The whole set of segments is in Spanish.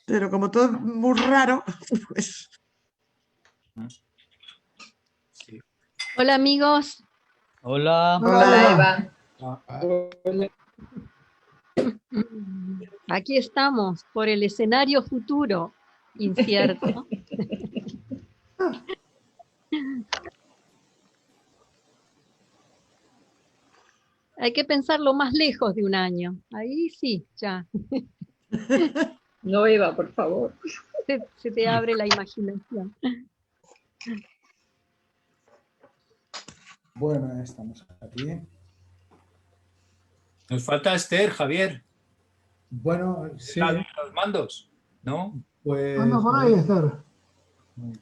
Pero como todo es muy raro, pues... Sí. Hola amigos, Hola. Hola, Eva. aquí estamos por el escenario futuro, incierto. Hay que pensarlo más lejos de un año, ahí sí, ya, No, Eva, por favor. se te abre la imaginación. Bueno, estamos aquí. Nos falta Esther, Javier. Bueno, sí, Los mandos, ¿no? pues... Anda por ahí, Esther.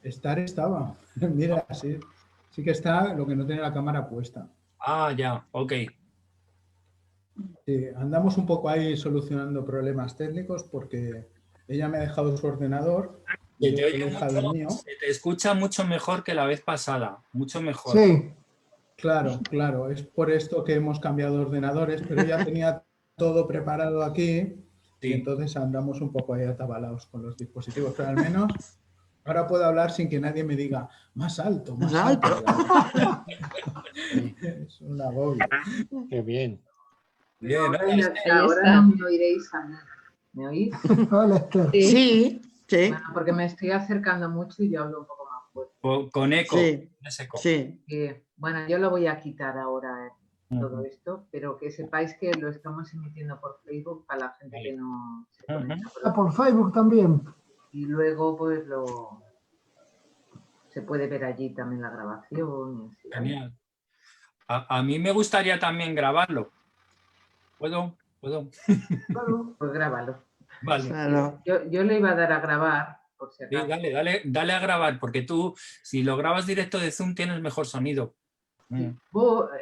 Estar estaba. Mira, sí, sí que está, lo que no tiene la cámara puesta. Ah, ya, ok. Sí, andamos un poco ahí solucionando problemas técnicos porque ella me ha dejado su ordenador y Se te yo oye le he dejado el mucho, mío. se te escucha mucho mejor que la vez pasada, mucho mejor. Sí, Claro, claro, es por esto que hemos cambiado ordenadores, pero ya tenía todo preparado aquí y Sí. entonces andamos un poco ahí atabalados con los dispositivos, pero al menos ahora puedo hablar sin que nadie me diga más alto, más Más alto. alto. Es un agobio. Qué bien. Bien, Ahora, hola, Esther. ahora está. no me oiréis a mí. ¿Me oís? hola, Esther. Sí, sí, Bueno, porque me estoy acercando mucho y yo hablo un poco más fuerte. Con eco. sí, con ese eco. sí. Bueno, yo lo voy a quitar ahora todo esto, pero que sepáis que lo estamos emitiendo por Facebook para la gente que no se conecta por Ah, por Facebook también. y luego pues se puede ver allí también la grabación y así, ¿vale? Genial. A mí me gustaría también grabarlo. ¿Puedo? Claro. Pues grábalo. Vale. Claro. Yo le iba a dar a grabar, por si Sí, acaso. dale a grabar, porque tú, si lo grabas directo de Zoom, tienes mejor sonido.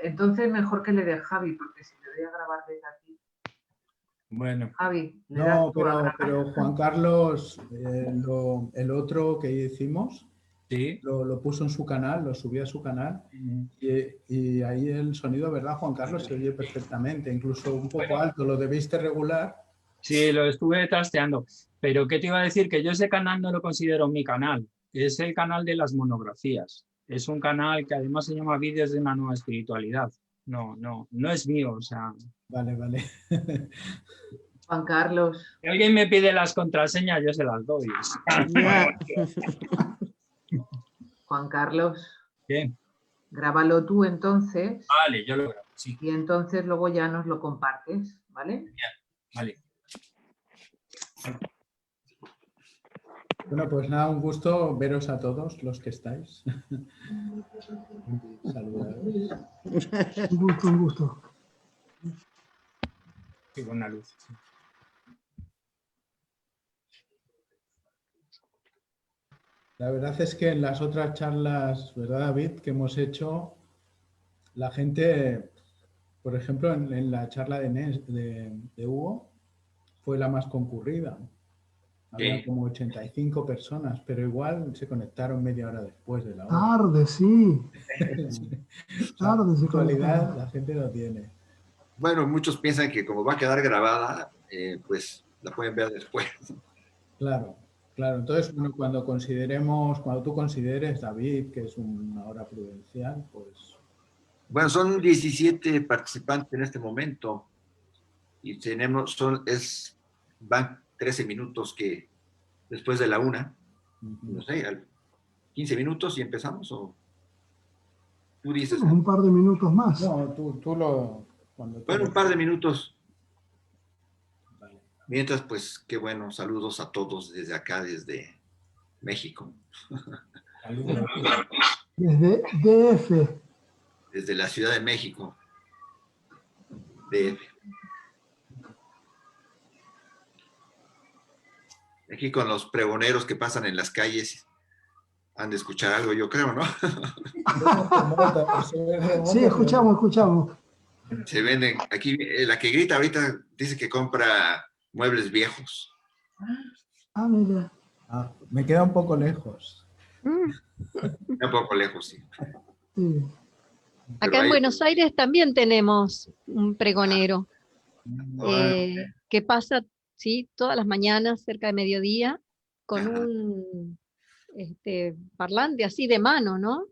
Entonces mejor que le dé Javi, porque si le doy a grabar desde aquí. Bueno. Javi, le das No, tú a grabar. pero Juan Carlos, el otro que hicimos, Sí. lo puso en su canal, lo subió a su canal y ahí el sonido, ¿verdad, Juan Carlos? Se oye perfectamente, incluso un poco alto, lo debiste regular. Sí, lo estuve trasteando. Pero ¿qué te iba a decir? Que yo ese canal no lo considero mi canal. Es el canal de las monografías. Es un canal que además se llama Vídeos de una nueva espiritualidad. No es mío. O sea, Vale. Juan Carlos. si alguien me pide las contraseñas, yo se las doy. Ya. Juan Carlos. ¿Qué? Grábalo tú entonces. Vale, yo lo grabo, sí. Y entonces luego ya nos lo compartes, ¿vale? Vale. Bueno, pues nada, un gusto veros a todos los que estáis. Saludaros. Un gusto. Sí, con la luz. Sí. La verdad es que en las otras charlas, ¿verdad, David?, que hemos hecho, la gente, por ejemplo, en la charla de Hugo, fue la más concurrida. Había como 85 personas, pero igual se conectaron media hora después de la hora. Tarde, sí. Tarde, en actualidad la gente lo tiene. Bueno, muchos piensan que como va a quedar grabada, pues la pueden ver después. Claro. Entonces, bueno, cuando tú consideres, David, que es una hora prudencial, pues... Bueno, son 17 participantes en este momento y van 13 minutos que después de la 1, no sé, 15 minutos y empezamos, o tú dices. Un par de minutos más. No, tú lo... Bueno, un par de minutos. Vale. Mientras, pues, qué bueno, saludos a todos desde acá, desde México. Desde DF. Desde la Ciudad de México. DF. Aquí con los pregoneros que pasan en las calles han de escuchar algo, yo creo, ¿no? Sí, escuchamos. Se venden, aquí la que grita ahorita dice que compra muebles viejos. Ah, mira. Me queda un poco lejos. Un poco lejos, sí. Sí. Acá en Buenos Aires también tenemos un pregonero que pasa ¿sí? Todas las mañanas, cerca de mediodía, con Ajá. un parlante así de mano, ¿no?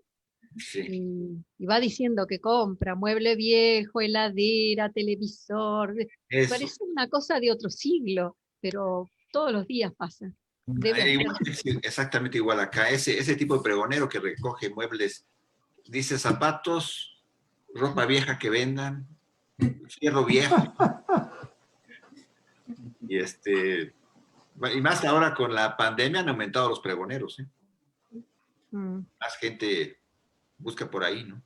Sí, Y va diciendo que compra mueble viejo, heladera, televisor. eso. Parece una cosa de otro siglo, pero todos los días pasa. Debe hacer. Igual, sí, exactamente igual acá. Ese tipo de pregonero que recoge muebles, dice zapatos, ropa vieja que vendan, fierro viejo. Y, y más ahora con la pandemia han aumentado los pregoneros. ¿Eh? Mm. Más gente busca por ahí, ¿no?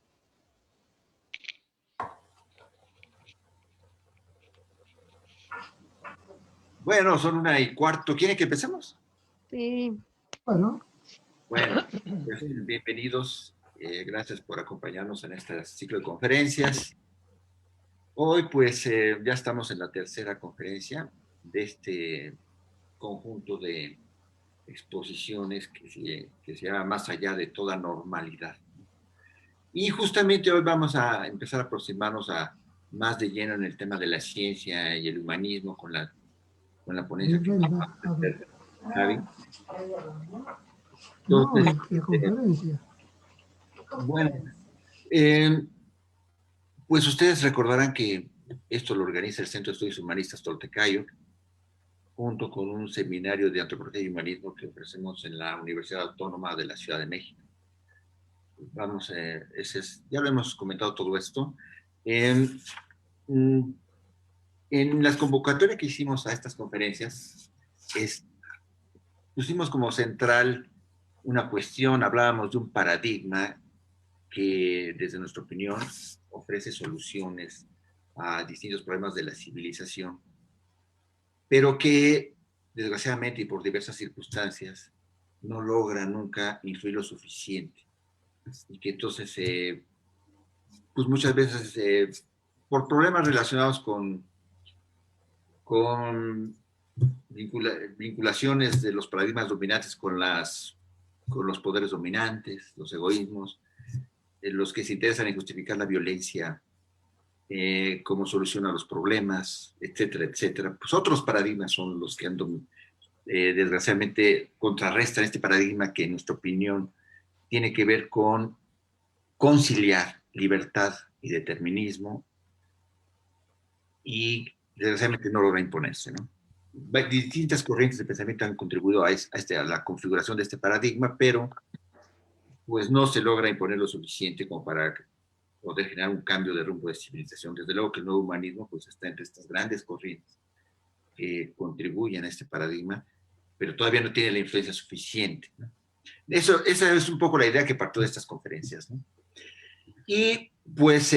Bueno, son 1:15. ¿Quieren que empecemos? Sí. Bueno, Bueno, pues bienvenidos. Gracias por acompañarnos en este ciclo de conferencias. Hoy, pues, ya estamos en la tercera conferencia de este conjunto de exposiciones que se llama Más allá de toda normalidad. Y justamente hoy vamos a empezar a aproximarnos a más de lleno en el tema de la ciencia y el humanismo con la ponencia es que verdad. va a A ver. hacer Javi. No, Entonces, qué conferencia. bueno, pues ustedes recordarán que esto lo organiza el Centro de Estudios Humanistas Toltecayo, junto con un seminario de antropología y humanismo que ofrecemos en la Universidad Autónoma de la Ciudad de México. Vamos, ya lo hemos comentado todo esto. En las convocatorias que hicimos a estas conferencias, pusimos como central una cuestión, hablábamos de un paradigma que, desde nuestra opinión, ofrece soluciones a distintos problemas de la civilización, pero que, desgraciadamente y por diversas circunstancias, no logra nunca influir lo suficiente. Y que entonces, pues muchas veces, por problemas relacionados con vinculaciones de los paradigmas dominantes con los poderes dominantes, los egoísmos, los que se interesan en justificar la violencia como solución a los problemas, etcétera, etcétera. Pues otros paradigmas son los que desgraciadamente contrarrestan este paradigma que, en nuestra opinión, tiene que ver con conciliar libertad y determinismo, y desgraciadamente no logra imponerse, ¿no? Distintas corrientes de pensamiento han contribuido a la configuración de este paradigma, pero pues no se logra imponer lo suficiente como para poder generar un cambio de rumbo de civilización. Desde luego que el nuevo humanismo pues está entre estas grandes corrientes que contribuyen a este paradigma, pero todavía no tiene la influencia suficiente, ¿no? Esa es un poco la idea que partió de estas conferencias, ¿no? Y pues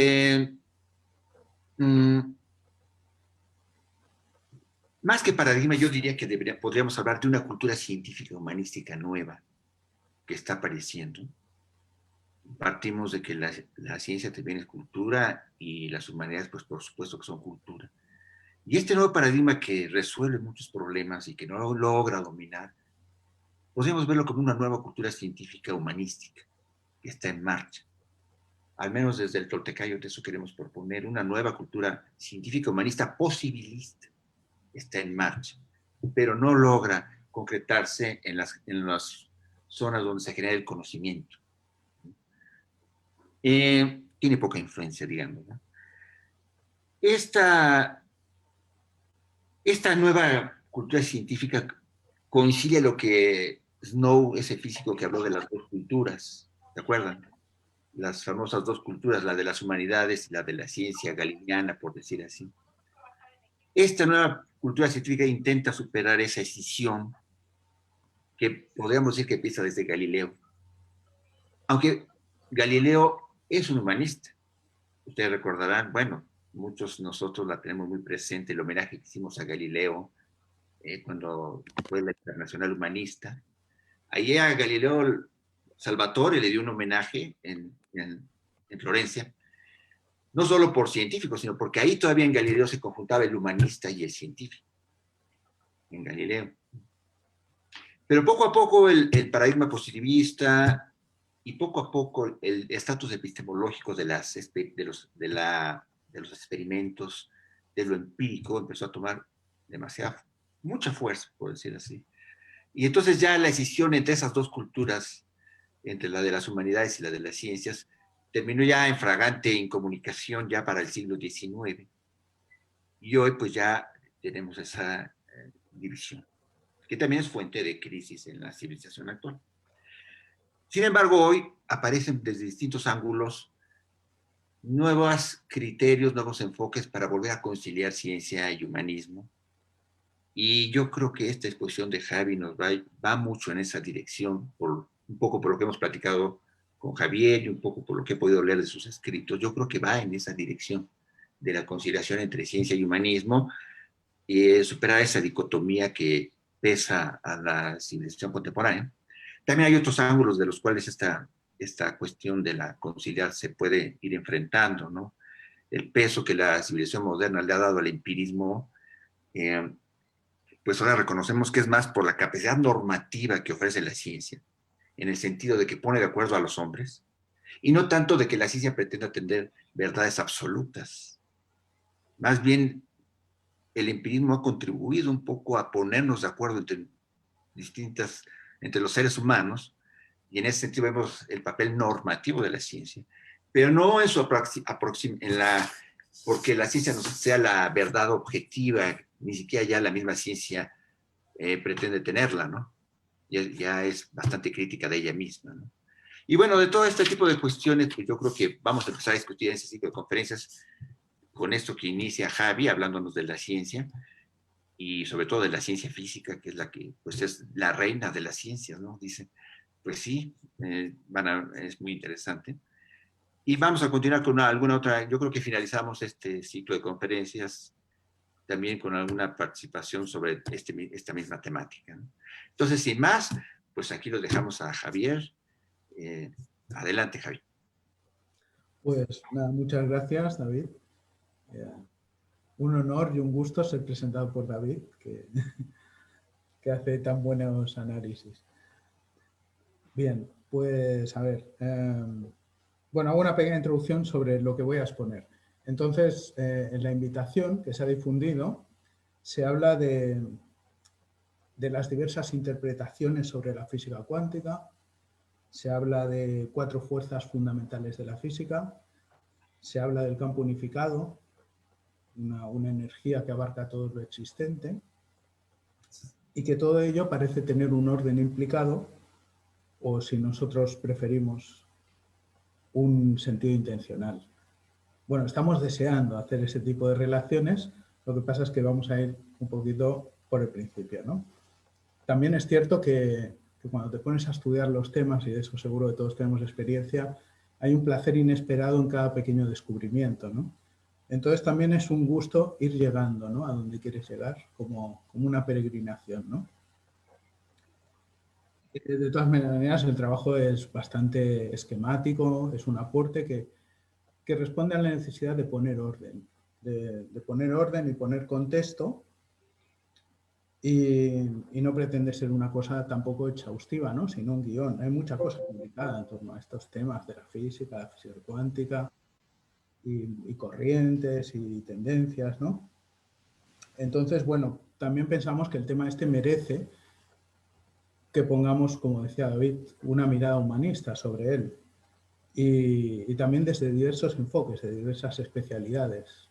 más que paradigma, yo diría que podríamos hablar de una cultura científica humanística nueva que está apareciendo. Partimos de que la ciencia también es cultura y las humanidades, pues por supuesto que son cultura. Y este nuevo paradigma que resuelve muchos problemas y que no logra dominar, podríamos verlo como una nueva cultura científica humanística que está en marcha. Al menos desde el Toltecayo, de eso queremos proponer, una nueva cultura científica humanista posibilista está en marcha, pero no logra concretarse en las zonas donde se genera el conocimiento. Tiene poca influencia, digamos, ¿no? Esta nueva cultura científica coincide lo que Snow, ese físico que habló de las dos culturas, ¿se acuerdan? Las famosas dos culturas, la de las humanidades y la de la ciencia galileana, por decir así. Esta nueva cultura científica intenta superar esa escisión que podríamos decir que empieza desde Galileo. Aunque Galileo es un humanista. Ustedes recordarán, bueno, muchos nosotros la tenemos muy presente, el homenaje que hicimos a Galileo cuando fue la Internacional Humanista. Ahí a Galileo Salvatore le dio un homenaje en Florencia, no solo por científicos, sino porque ahí todavía en Galileo se conjuntaba el humanista y el científico, en Galileo. Pero poco a poco el paradigma positivista y poco a poco el estatus epistemológico de los experimentos, de lo empírico, empezó a tomar demasiada mucha fuerza, por decir así. Y entonces ya la decisión entre esas dos culturas, entre la de las humanidades y la de las ciencias, terminó ya en fragante incomunicación ya para el siglo XIX. Y hoy pues ya tenemos esa división, que también es fuente de crisis en la civilización actual. Sin embargo, hoy aparecen desde distintos ángulos nuevos criterios, nuevos enfoques para volver a conciliar ciencia y humanismo. Y yo creo que esta exposición de Javi nos va mucho en esa dirección, un poco por lo que hemos platicado con Javier y un poco por lo que he podido leer de sus escritos. Yo creo que va en esa dirección de la conciliación entre ciencia y humanismo y superar esa dicotomía que pesa a la civilización contemporánea. También hay otros ángulos de los cuales esta cuestión de la conciliar se puede ir enfrentando, ¿no? El peso que la civilización moderna le ha dado al empirismo, pues ahora reconocemos que es más por la capacidad normativa que ofrece la ciencia, en el sentido de que pone de acuerdo a los hombres, y no tanto de que la ciencia pretenda tener verdades absolutas. Más bien, el empirismo ha contribuido un poco a ponernos de acuerdo entre los seres humanos, y en ese sentido vemos el papel normativo de la ciencia, pero no en su porque la ciencia no sea la verdad objetiva, ni siquiera ya la misma ciencia pretende tenerla, ¿no? Ya es bastante crítica de ella misma, ¿no? Y bueno, de todo este tipo de cuestiones, pues yo creo que vamos a empezar a discutir en ese ciclo de conferencias con esto que inicia Javi, hablándonos de la ciencia, y sobre todo de la ciencia física, que es la que pues es la reina de las ciencias, ¿no? Dice, pues sí, es muy interesante. Y vamos a continuar con alguna otra, yo creo que finalizamos este ciclo de conferencias también con alguna participación sobre esta misma temática, ¿no? Entonces, sin más, pues aquí lo dejamos a Javier. Adelante, Javier. Pues nada, muchas gracias, David. Un honor y un gusto ser presentado por David, que hace tan buenos análisis. Bien, pues a ver, bueno, hago una pequeña introducción sobre lo que voy a exponer. Entonces, en la invitación que se ha difundido, se habla de las diversas interpretaciones sobre la física cuántica, se habla de 4 fuerzas fundamentales de la física, se habla del campo unificado, una energía que abarca todo lo existente, y que todo ello parece tener un orden implicado, o si nosotros preferimos, un sentido intencional. Bueno, estamos deseando hacer ese tipo de relaciones, lo que pasa es que vamos a ir un poquito por el principio, ¿no? También es cierto que cuando te pones a estudiar los temas, y de eso seguro que todos tenemos experiencia, hay un placer inesperado en cada pequeño descubrimiento, ¿no? Entonces también es un gusto ir llegando, ¿no?, a donde quieres llegar, como una peregrinación, ¿no? De todas maneras, el trabajo es bastante esquemático, es un aporte que responde a la necesidad de poner orden, de poner orden y poner contexto, y no pretende ser una cosa tampoco exhaustiva, ¿no?, sino un guión. Hay mucha cosa publicada en torno a estos temas de la física cuántica, y corrientes y tendencias, ¿no? Entonces, bueno, también pensamos que el tema este merece que pongamos, como decía David, una mirada humanista sobre él, y también desde diversos enfoques, de diversas especialidades.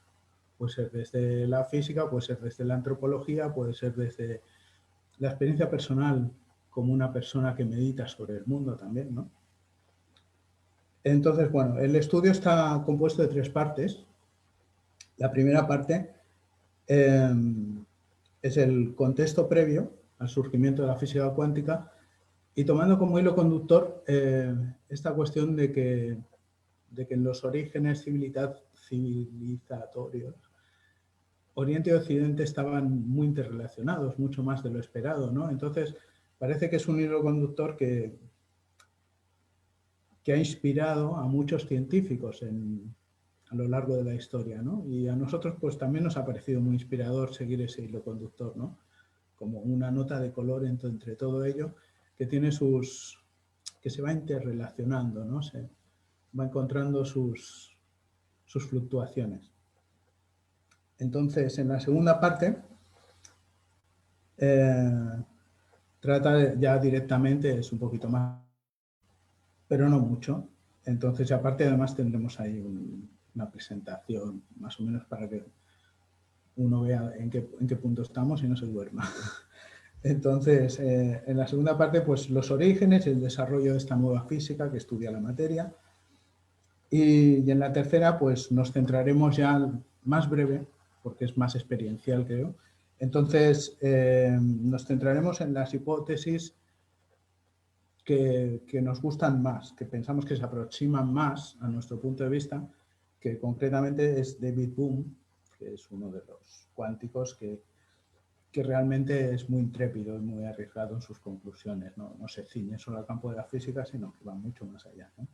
Puede ser desde la física, puede ser desde la antropología, puede ser desde la experiencia personal como una persona que medita sobre el mundo también, ¿no? Entonces, bueno, el estudio está compuesto de 3 partes. La primera parte es el contexto previo al surgimiento de la física cuántica, y tomando como hilo conductor esta cuestión de que en los orígenes civilizatorios, Oriente y Occidente estaban muy interrelacionados, mucho más de lo esperado, ¿no? Entonces, parece que es un hilo conductor que ha inspirado a muchos científicos a lo largo de la historia, ¿no? Y a nosotros pues también nos ha parecido muy inspirador seguir ese hilo conductor, ¿no? Como una nota de color entre todo ello, que tiene que se va interrelacionando, ¿no? Se va encontrando sus fluctuaciones. Entonces, en la segunda parte Trata ya directamente, es un poquito más, pero no mucho. Entonces, aparte, además tendremos ahí una presentación, más o menos para que uno vea en qué punto estamos y no se duerma. Entonces, en la segunda parte, pues los orígenes y el desarrollo de esta nueva física que estudia la materia. Y en la tercera, pues nos centraremos ya más breve, porque es más experiencial, creo. Entonces, nos centraremos en las hipótesis que nos gustan más, que pensamos que se aproximan más a nuestro punto de vista, que concretamente es David Bohm, que es uno de los cuánticos que realmente es muy intrépido y muy arriesgado en sus conclusiones. No se ciñe solo al campo de la física, sino que va mucho más allá, ¿no?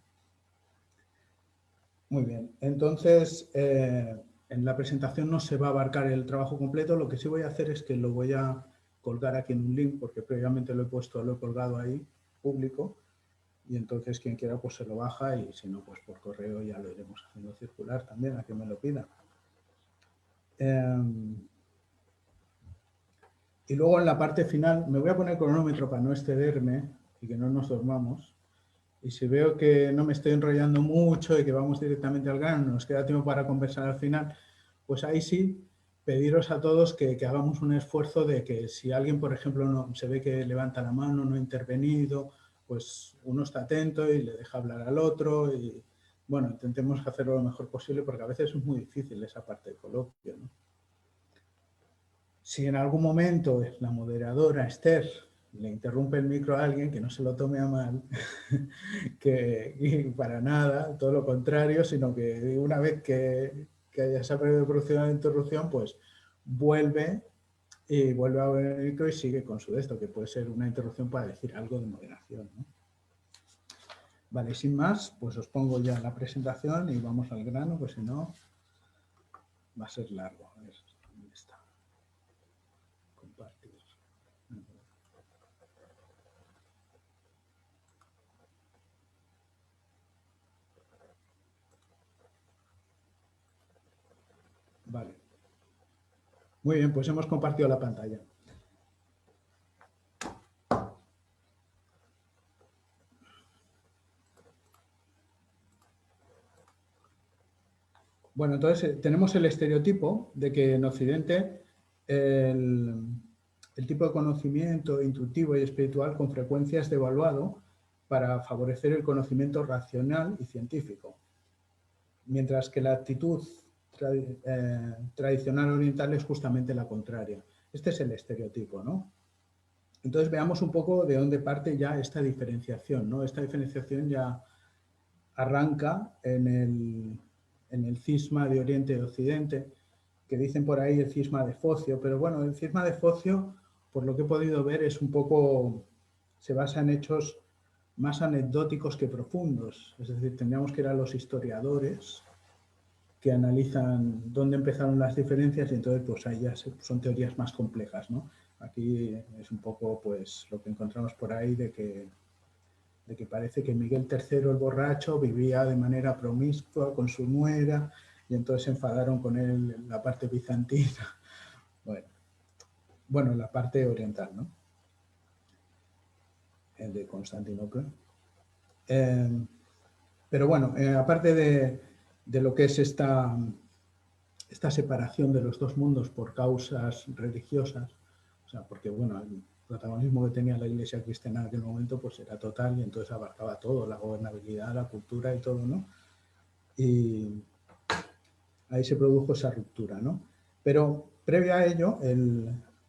Muy bien, entonces en la presentación no se va a abarcar el trabajo completo. Lo que sí voy a hacer es que lo voy a colgar aquí en un link, porque previamente lo he colgado ahí, público, y entonces quien quiera pues se lo baja, y si no, pues por correo ya lo iremos haciendo circular también a quien me lo pida. Y luego en la parte final me voy a poner cronómetro para no excederme y que no nos dormamos. Y si veo que no me estoy enrollando mucho y que vamos directamente al grano, nos queda tiempo para conversar al final, pues ahí sí pediros a todos que hagamos un esfuerzo de que si alguien, por ejemplo, no se ve que levanta la mano, no ha intervenido, pues uno está atento y le deja hablar al otro. Y bueno, intentemos hacerlo lo mejor posible, porque a veces es muy difícil esa parte del coloquio, ¿no? Si en algún momento la moderadora Esther le interrumpe el micro a alguien, que no se lo tome a mal, y para nada, todo lo contrario, sino que una vez que ya se ha perdido la interrupción, pues vuelve a ver el micro y sigue con su esto, que puede ser una interrupción para decir algo de moderación, ¿no? Vale, sin más, pues os pongo ya la presentación y vamos al grano, pues si no, va a ser largo. A ver, ¿dónde está? Compartir. Vale. Muy bien, pues hemos compartido la pantalla. Bueno, entonces tenemos el estereotipo de que en Occidente el tipo de conocimiento intuitivo y espiritual con frecuencia es devaluado para favorecer el conocimiento racional y científico, mientras que la actitud tradicional oriental es justamente la contraria. Este es el estereotipo, ¿no? Entonces veamos un poco de dónde parte ya esta diferenciación, ¿no? Esta diferenciación ya arranca en el cisma de Oriente y Occidente, que dicen por ahí el cisma de Focio, pero bueno, el cisma de Focio, por lo que he podido ver, es un poco, se basa en hechos más anecdóticos que profundos. Es decir, tendríamos que ir a los historiadores que analizan dónde empezaron las diferencias, y entonces pues ahí ya son teorías más complejas, ¿no? Aquí es un poco pues lo que encontramos por ahí de que parece que Miguel III el borracho vivía de manera promiscua con su nuera y entonces se enfadaron con él en la parte bizantina. Bueno, la parte oriental, ¿no? El de Constantinopla. Pero bueno, aparte de lo que es esta separación de los dos mundos por causas religiosas, o sea, porque bueno, el protagonismo que tenía la Iglesia cristiana en aquel momento pues era total, y entonces abarcaba todo, la gobernabilidad, la cultura y todo, ¿no? Y ahí se produjo esa ruptura, ¿no? Pero previo a ello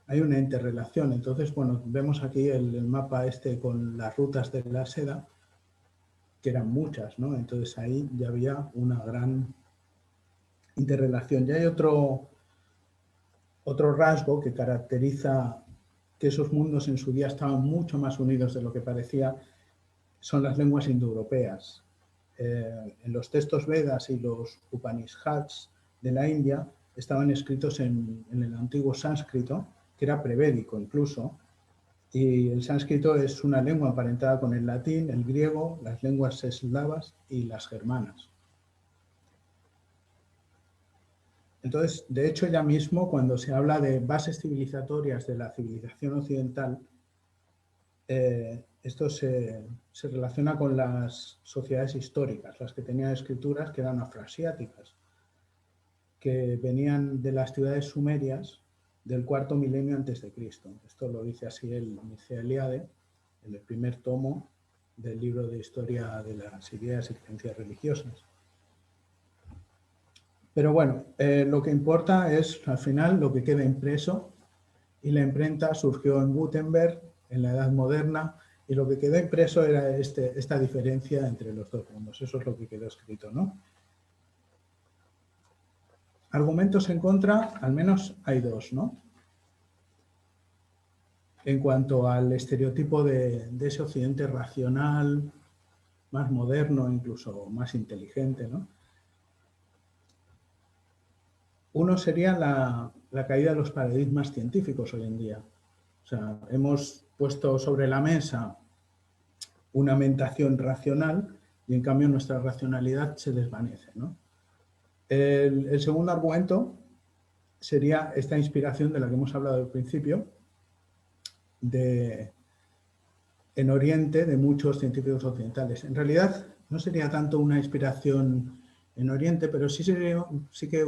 hay una interrelación. Entonces, bueno, vemos aquí el mapa este con las rutas de la seda, que eran muchas, ¿no? Entonces ahí ya había una gran interrelación. Ya hay otro rasgo que caracteriza que esos mundos en su día estaban mucho más unidos de lo que parecía, son las lenguas indoeuropeas. En los textos Vedas y los Upanishads de la India estaban escritos en el antiguo sánscrito, que era prevédico incluso, y el sánscrito es una lengua emparentada con el latín, el griego, las lenguas eslavas y las germanas. Entonces, de hecho, ya mismo cuando se habla de bases civilizatorias de la civilización occidental, esto se relaciona con las sociedades históricas, las que tenían escrituras que eran afroasiáticas, que venían de las ciudades sumerias del cuarto milenio antes de Cristo. Esto lo dice así el Mircea Eliade, en el primer tomo del libro de historia de las ideas y creencias religiosas. Pero bueno, lo que importa es al final lo que queda impreso, y la imprenta surgió en Gutenberg, en la Edad Moderna, y lo que quedó impreso era esta diferencia entre los dos mundos. Eso es lo que quedó escrito, ¿no? Argumentos en contra, al menos hay dos, ¿no? En cuanto al estereotipo de ese occidente racional, más moderno, incluso más inteligente, ¿no? Uno sería la caída de los paradigmas científicos hoy en día. O sea, hemos puesto sobre la mesa una mentación racional y en cambio nuestra racionalidad se desvanece, ¿no? El segundo argumento sería esta inspiración de la que hemos hablado al principio, en Oriente de muchos científicos occidentales. En realidad no sería tanto una inspiración en Oriente, pero sí que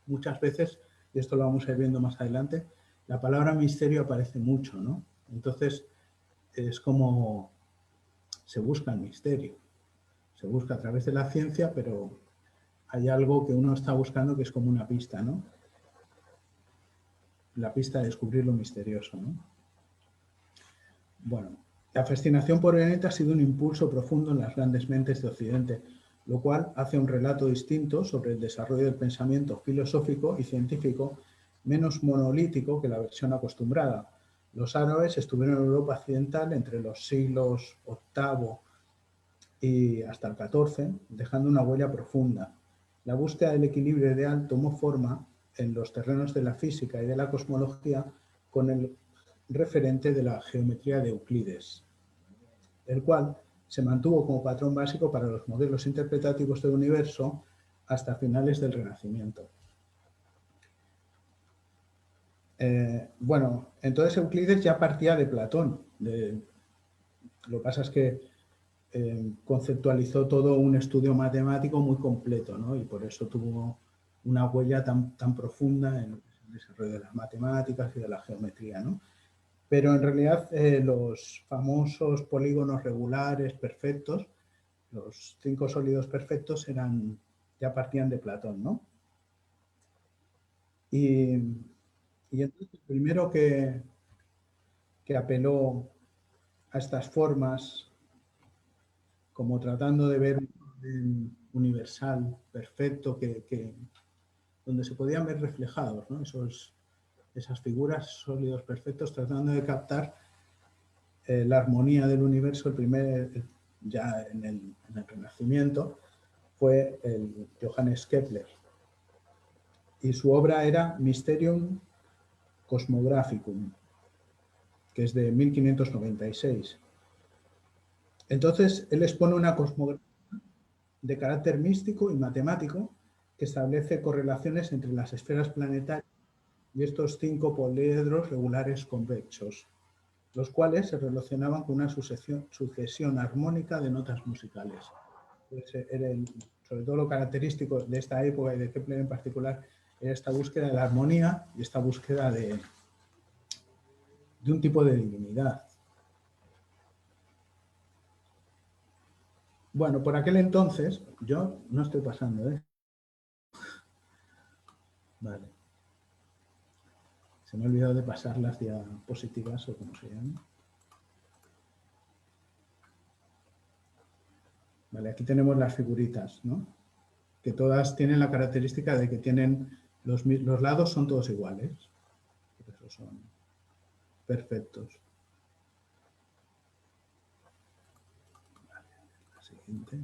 muchas veces, y esto lo vamos a ir viendo más adelante, la palabra misterio aparece mucho, ¿no? Entonces es como se busca el misterio, se busca a través de la ciencia, pero hay algo que uno está buscando que es como una pista, ¿no? La pista de descubrir lo misterioso, ¿no? Bueno, la fascinación por Oriente ha sido un impulso profundo en las grandes mentes de Occidente, lo cual hace un relato distinto sobre el desarrollo del pensamiento filosófico y científico menos monolítico que la versión acostumbrada. Los árabes estuvieron en Europa occidental entre los siglos VIII y hasta el XIV, dejando una huella profunda. La búsqueda del equilibrio ideal tomó forma en los terrenos de la física y de la cosmología con el referente de la geometría de Euclides, el cual se mantuvo como patrón básico para los modelos interpretativos del universo hasta finales del Renacimiento. Bueno, entonces Euclides ya partía de Platón. Lo que pasa es que conceptualizó todo un estudio matemático muy completo, ¿no? Y por eso tuvo una huella tan profunda en el desarrollo de las matemáticas y de la geometría, ¿no? Pero en realidad los famosos polígonos regulares perfectos, los 5 sólidos perfectos, ya partían de Platón, ¿no? Y entonces el primero que apeló a estas formas, como tratando de ver un orden universal, perfecto, donde se podían ver reflejados, ¿no? Esas figuras sólidos perfectos, tratando de captar la armonía del universo. Ya en el Renacimiento, fue el Johannes Kepler. Y su obra era Mysterium Cosmographicum, que es de 1596. Entonces, él expone una cosmografía de carácter místico y matemático que establece correlaciones entre las esferas planetarias y estos 5 poliedros regulares convexos, los cuales se relacionaban con una sucesión armónica de notas musicales. Sobre todo lo característico de esta época y de Kepler en particular era esta búsqueda de la armonía y esta búsqueda de un tipo de divinidad. Bueno, por aquel entonces, yo no estoy pasando, ¿eh? Vale. Se me ha olvidado de pasar las diapositivas o como se llama. Vale, aquí tenemos las figuritas, ¿no? Que todas tienen la característica de que tienen los lados son todos iguales. Por eso son perfectos. Vale, la siguiente.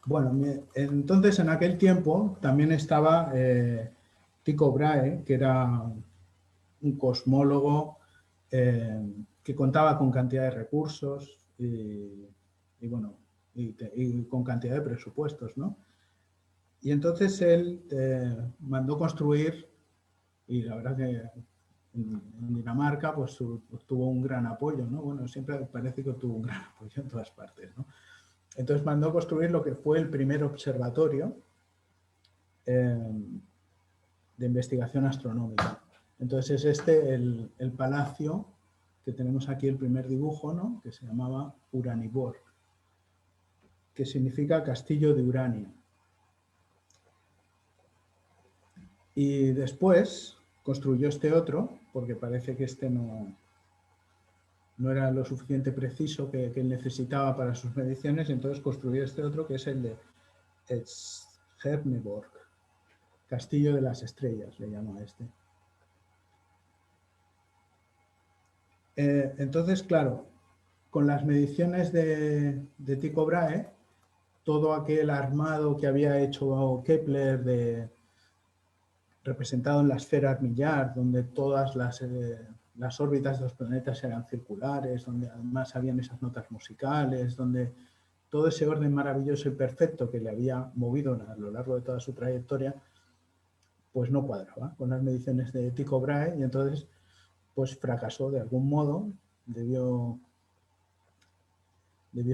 Bueno, entonces en aquel tiempo también estaba Tycho Brahe, que era un cosmólogo que contaba con cantidad de recursos y con cantidad de presupuestos, ¿no? Y entonces él mandó construir, y la verdad que en Dinamarca pues tuvo un gran apoyo, ¿no? Bueno, siempre parece que tuvo un gran apoyo en todas partes, ¿no? Entonces mandó construir lo que fue el primer observatorio de investigación astronómica. Entonces es el palacio que tenemos aquí, el primer dibujo, ¿no? Que se llamaba Uraniborg, que significa castillo de uranio. Y después construyó este otro, porque parece que este no era lo suficiente preciso que él necesitaba para sus mediciones, entonces construyó este otro, que es el de Stjärneborg, Castillo de las Estrellas, le llama a este. Entonces, claro, con las mediciones de Tycho Brahe, todo aquel armado que había hecho Kepler representado en la esfera armillar, donde todas las órbitas de los planetas eran circulares, donde además habían esas notas musicales, donde todo ese orden maravilloso y perfecto que le había movido a lo largo de toda su trayectoria, pues no cuadraba con las mediciones de Tycho Brahe y entonces pues fracasó de algún modo, debió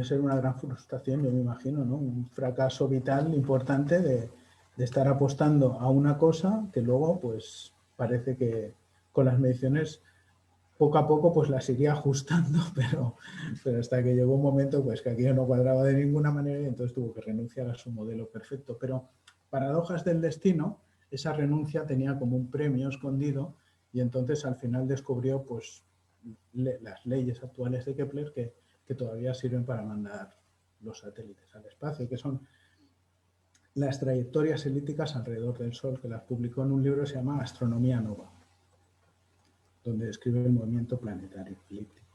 ser una gran frustración, yo me imagino, ¿no? Un fracaso vital importante de estar apostando a una cosa que luego pues parece que con las mediciones poco a poco pues las iría ajustando, pero hasta que llegó un momento pues que aquello no cuadraba de ninguna manera y entonces tuvo que renunciar a su modelo perfecto. Pero paradojas del destino, esa renuncia tenía como un premio escondido y entonces al final descubrió pues las leyes actuales de Kepler que todavía sirven para mandar los satélites al espacio, que son las trayectorias elípticas alrededor del Sol, que las publicó en un libro que se llama Astronomía Nova, donde describe el movimiento planetario elíptico.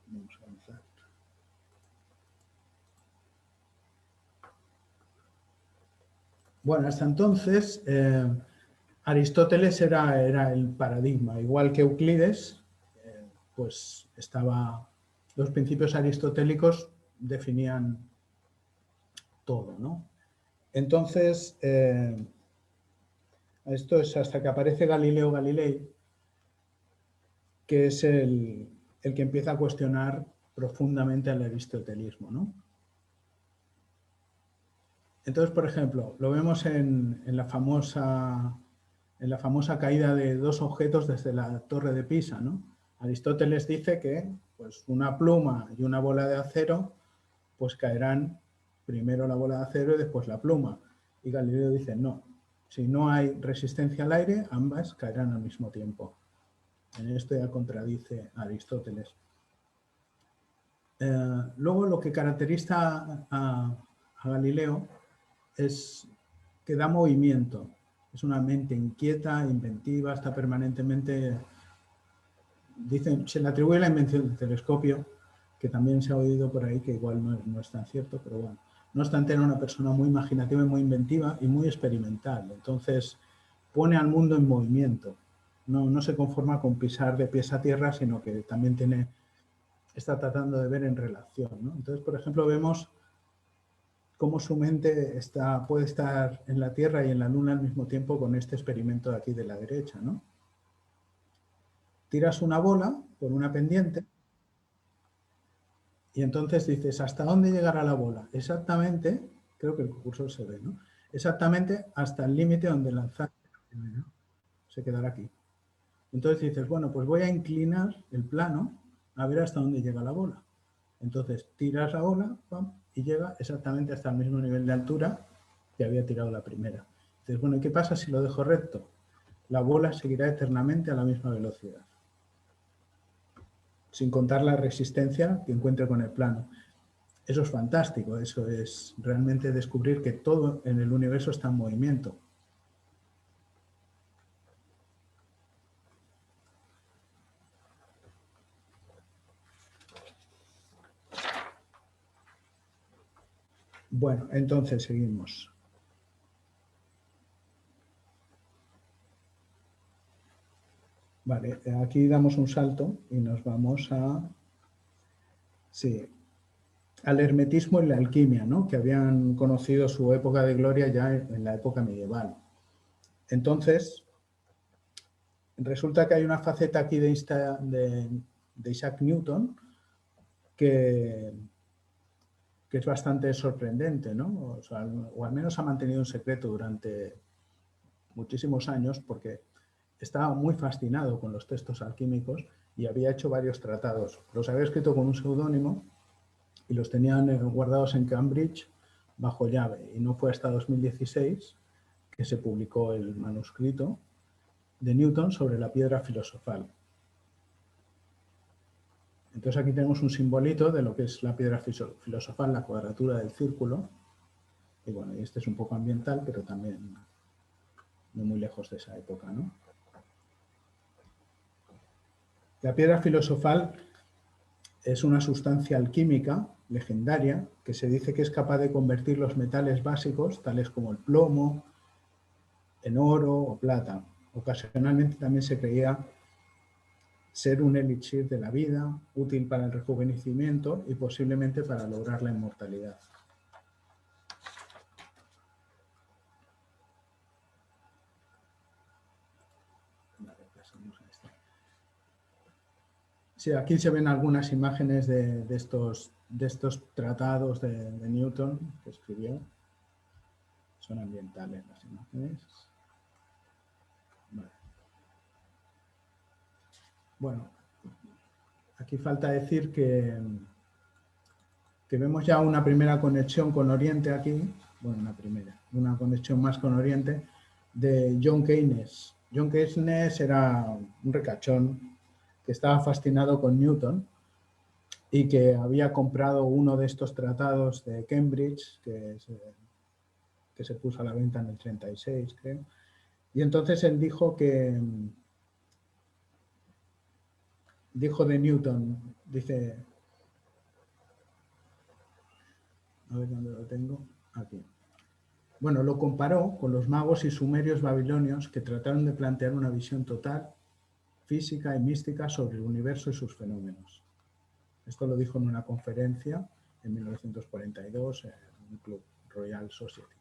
Vamos a avanzar. Bueno, hasta entonces Aristóteles era el paradigma, igual que Euclides, pues los principios aristotélicos definían todo, ¿no? Entonces, esto es hasta que aparece Galileo Galilei, que es el que empieza a cuestionar profundamente al aristotelismo, ¿no? Entonces, por ejemplo, lo vemos en la famosa caída de dos objetos desde la Torre de Pisa, ¿no? Aristóteles dice que pues, una pluma y una bola de acero pues caerán primero la bola de acero y después la pluma. Y Galileo dice, no, si no hay resistencia al aire, ambas caerán al mismo tiempo. En esto ya contradice a Aristóteles. Luego lo que caracteriza a Galileo es que da movimiento. Es una mente inquieta, inventiva, está permanentemente... Dicen, se le atribuye la invención del telescopio, que también se ha oído por ahí, que igual no es tan cierto, pero bueno. No obstante, era una persona muy imaginativa y muy inventiva y muy experimental. Entonces, pone al mundo en movimiento. No se conforma con pisar de pies a tierra, sino que también está tratando de ver en relación, ¿no? Entonces, por ejemplo, vemos cómo su mente puede estar en la Tierra y en la Luna al mismo tiempo con este experimento de aquí de la derecha, ¿no? Tiras una bola por una pendiente y entonces dices, ¿hasta dónde llegará la bola? Exactamente, creo que el cursor se ve, ¿no? Exactamente hasta el límite donde lanzar se quedará aquí. Entonces dices, bueno, pues voy a inclinar el plano a ver hasta dónde llega la bola. Entonces tiras la bola, ¡pam!, y llega exactamente hasta el mismo nivel de altura que había tirado la primera. Entonces, bueno, ¿y qué pasa si lo dejo recto? La bola seguirá eternamente a la misma velocidad, sin contar la resistencia que encuentre con el plano. Eso es fantástico, eso es realmente descubrir que todo en el universo está en movimiento. Bueno, entonces seguimos. Vale, aquí damos un salto y nos vamos a... Sí. al hermetismo y la alquimia, ¿no? Que habían conocido su época de gloria ya en la época medieval. Entonces, resulta que hay una faceta aquí de Isaac Newton que es bastante sorprendente, ¿no? O al menos ha mantenido un secreto durante muchísimos años porque estaba muy fascinado con los textos alquímicos y había hecho varios tratados. Los había escrito con un seudónimo y los tenían guardados en Cambridge bajo llave. Y no fue hasta 2016 que se publicó el manuscrito de Newton sobre la piedra filosofal. Entonces aquí tenemos un simbolito de lo que es la piedra filosofal, la cuadratura del círculo. Y bueno, y este es un poco ambiental, pero también no muy lejos de esa época, ¿no? La piedra filosofal es una sustancia alquímica legendaria que se dice que es capaz de convertir los metales básicos, tales como el plomo, en oro o plata. Ocasionalmente también se creía ser un elixir de la vida, útil para el rejuvenecimiento y posiblemente para lograr la inmortalidad. Sí, aquí se ven algunas imágenes de estos tratados de Newton que escribió. Son ambientales las imágenes. Vale. Bueno, aquí falta decir que vemos ya una primera conexión con Oriente aquí, bueno, una conexión más con Oriente de John Keynes. John Keynes era un ricachón que estaba fascinado con Newton y que había comprado uno de estos tratados de Cambridge que se puso a la venta en el 36, creo. Y entonces él dijo de Newton, dice, a ver dónde lo tengo, aquí. Bueno, lo comparó con los magos y sumerios babilonios que trataron de plantear una visión total, física y mística sobre el universo y sus fenómenos. Esto lo dijo en una conferencia en 1942 en un club, Royal Society.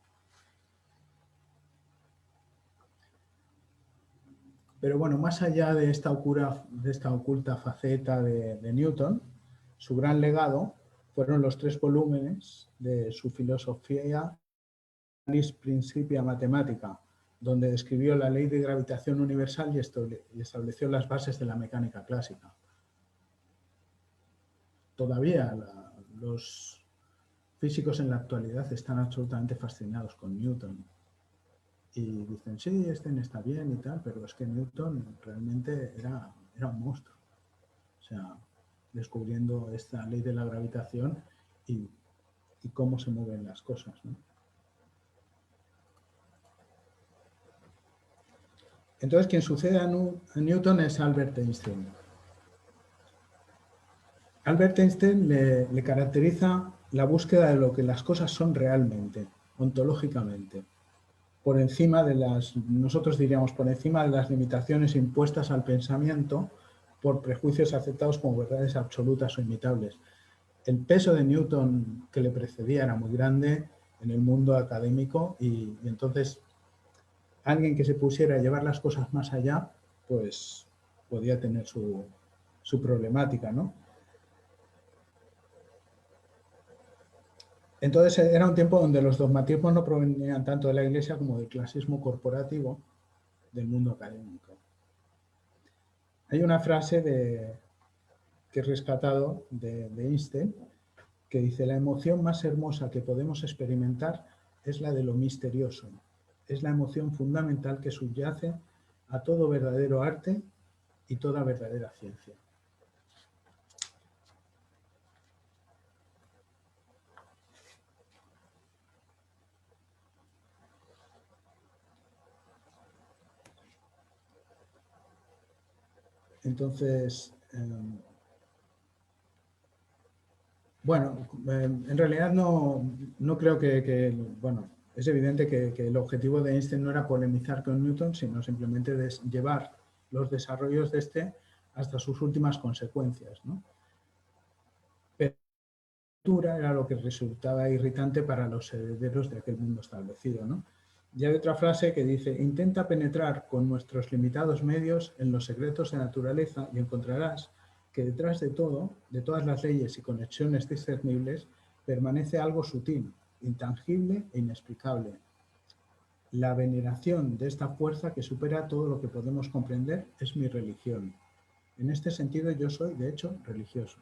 Pero bueno, más allá de esta oculta faceta de Newton, su gran legado fueron los 3 volúmenes de su filosofía Principia Mathematica, donde describió la ley de gravitación universal y estableció las bases de la mecánica clásica. Todavía los físicos en la actualidad están absolutamente fascinados con Newton. Y dicen, sí, está bien y tal, pero es que Newton realmente era un monstruo. O sea, descubriendo esta ley de la gravitación y cómo se mueven las cosas, ¿no? Entonces, quien sucede a Newton es Albert Einstein. Albert Einstein le caracteriza la búsqueda de lo que las cosas son realmente, ontológicamente, por encima de nosotros diríamos, por encima de las limitaciones impuestas al pensamiento por prejuicios aceptados como verdades absolutas o imitables. El peso de Newton que le precedía era muy grande en el mundo académico y entonces alguien que se pusiera a llevar las cosas más allá, pues podía tener su problemática, ¿no? Entonces era un tiempo donde los dogmatismos no provenían tanto de la Iglesia como del clasismo corporativo del mundo académico. Hay una frase que he rescatado de Einstein que dice: la emoción más hermosa que podemos experimentar es la de lo misterioso. Es la emoción fundamental que subyace a todo verdadero arte y toda verdadera ciencia. Entonces, bueno, en realidad no creo bueno, es evidente que el objetivo de Einstein no era polemizar con Newton, sino simplemente llevar los desarrollos de este hasta sus últimas consecuencias, ¿no? cultura era lo que resultaba irritante para los herederos de aquel mundo establecido, ¿no? Y hay otra frase que dice: intenta penetrar con nuestros limitados medios en los secretos de naturaleza y encontrarás que detrás de todo, de todas las leyes y conexiones discernibles, permanece algo sutil, intangible e inexplicable. La veneración de esta fuerza que supera todo lo que podemos comprender es mi religión. En este sentido yo soy, de hecho, religioso.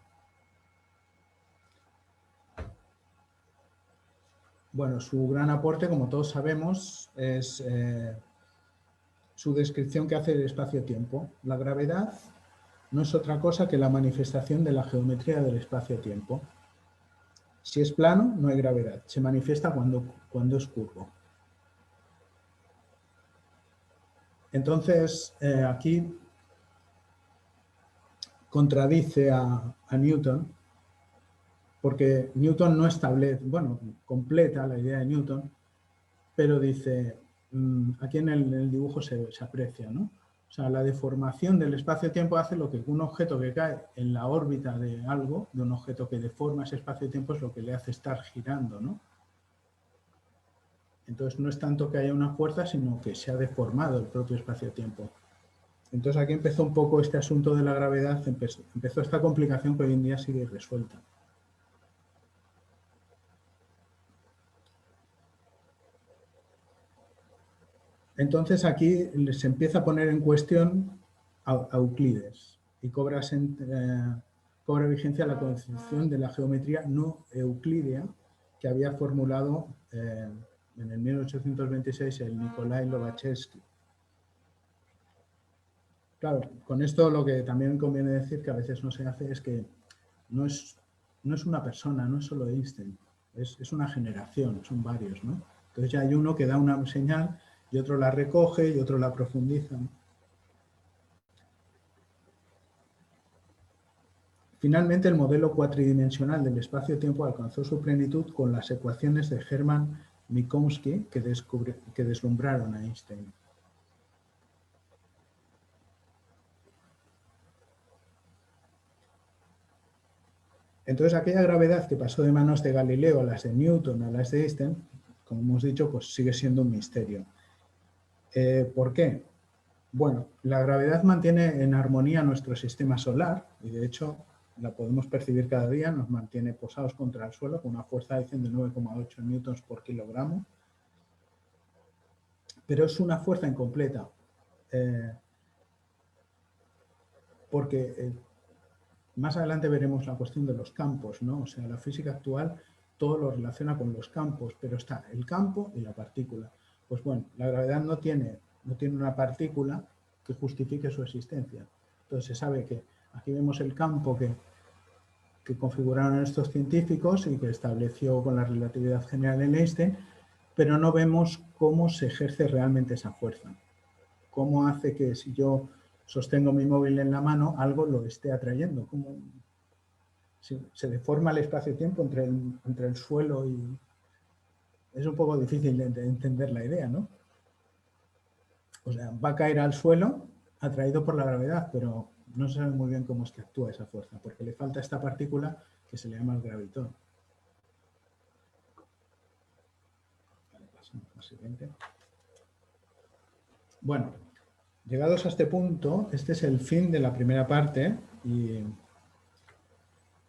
Bueno, su gran aporte, como todos sabemos, es su descripción que hace del espacio-tiempo. La gravedad no es otra cosa que la manifestación de la geometría del espacio-tiempo. Si es plano, no hay gravedad. Se manifiesta cuando es curvo. Entonces, aquí contradice a Newton, porque Newton no establece, bueno, completa la idea de Newton, pero dice, aquí en el dibujo se aprecia, ¿no? O sea, la deformación del espacio-tiempo hace lo que un objeto que cae en la órbita de algo, de un objeto que deforma ese espacio-tiempo, es lo que le hace estar girando, ¿no? Entonces no es tanto que haya una fuerza, sino que se ha deformado el propio espacio-tiempo. Entonces aquí empezó un poco este asunto de la gravedad, empezó esta complicación que hoy en día sigue irresuelta. Entonces aquí se empieza a poner en cuestión a Euclides y cobra vigencia la concepción de la geometría no euclídea que había formulado en el 1826 el Nikolai Lobachevsky. Claro, con esto lo que también conviene decir, que a veces no se hace, es que no es una persona, no es solo Einstein, es una generación, son varios, ¿no? Entonces ya hay uno que da una señal y otro la recoge y otro la profundiza, ¿no? Finalmente, el modelo cuatridimensional del espacio-tiempo alcanzó su plenitud con las ecuaciones de Hermann Minkowski que deslumbraron a Einstein. Entonces, aquella gravedad que pasó de manos de Galileo a las de Newton, a las de Einstein, como hemos dicho, pues sigue siendo un misterio. ¿Por qué? Bueno, la gravedad mantiene en armonía nuestro sistema solar y, de hecho, la podemos percibir cada día, nos mantiene posados contra el suelo con una fuerza de 9,8 newtons por kilogramo, pero es una fuerza incompleta, porque más adelante veremos la cuestión de los campos, ¿no? O sea, la física actual todo lo relaciona con los campos, pero está el campo y la partícula. Pues bueno, la gravedad no tiene una partícula que justifique su existencia. Entonces se sabe que aquí vemos el campo que configuraron estos científicos y que estableció con la relatividad general en Einstein, pero no vemos cómo se ejerce realmente esa fuerza. Cómo hace que si yo sostengo mi móvil en la mano, algo lo esté atrayendo. Cómo se deforma el espacio-tiempo entre el suelo y... Es un poco difícil de entender la idea, ¿no? O sea, va a caer al suelo atraído por la gravedad, pero no se sabe muy bien cómo es que actúa esa fuerza, porque le falta esta partícula que se le llama el gravitón. Vale, pasamos al siguiente. Bueno, llegados a este punto, este es el fin de la primera parte y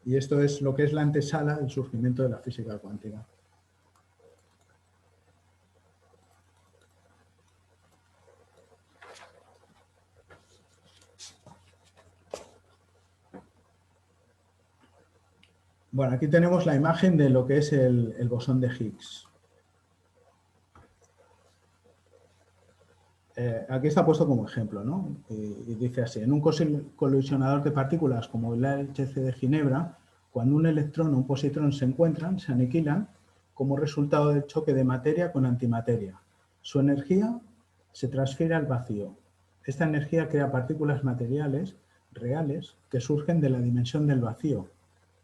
esto es lo que es la antesala del surgimiento de la física cuántica. Bueno, aquí tenemos la imagen de lo que es el bosón de Higgs. Aquí está puesto como ejemplo, ¿no? Y dice así: en un colisionador de partículas como el LHC de Ginebra, cuando un electrón o un positrón se encuentran, se aniquilan como resultado del choque de materia con antimateria. Su energía se transfiere al vacío. Esta energía crea partículas materiales reales que surgen de la dimensión del vacío,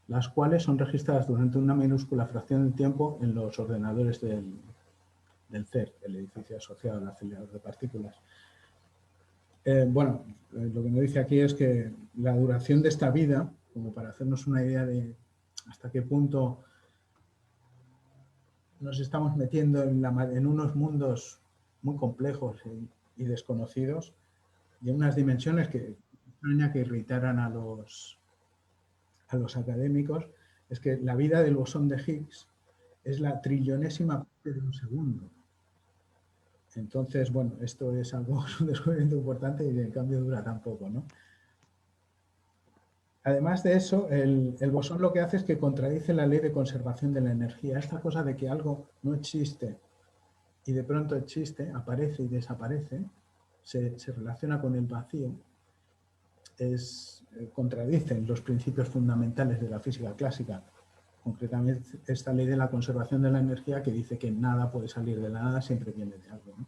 las cuales son registradas durante una minúscula fracción de tiempo en los ordenadores del CERN, el edificio asociado al acelerador de partículas. Bueno, lo que me dice aquí es que la duración de esta vida, como para hacernos una idea de hasta qué punto nos estamos metiendo en unos mundos muy complejos y desconocidos y en unas dimensiones que extraña que irritaran a los académicos, es que la vida del bosón de Higgs es la trillonésima parte de un segundo. Entonces, bueno, esto es algo, un descubrimiento importante y en cambio dura tan poco, ¿no? Además de eso, el bosón lo que hace es que contradice la ley de conservación de la energía. Esta cosa de que algo no existe y de pronto existe, aparece y desaparece, se relaciona con el vacío, contradicen los principios fundamentales de la física clásica. Concretamente, esta ley de la conservación de la energía que dice que nada puede salir de la nada, siempre viene de algo, ¿no?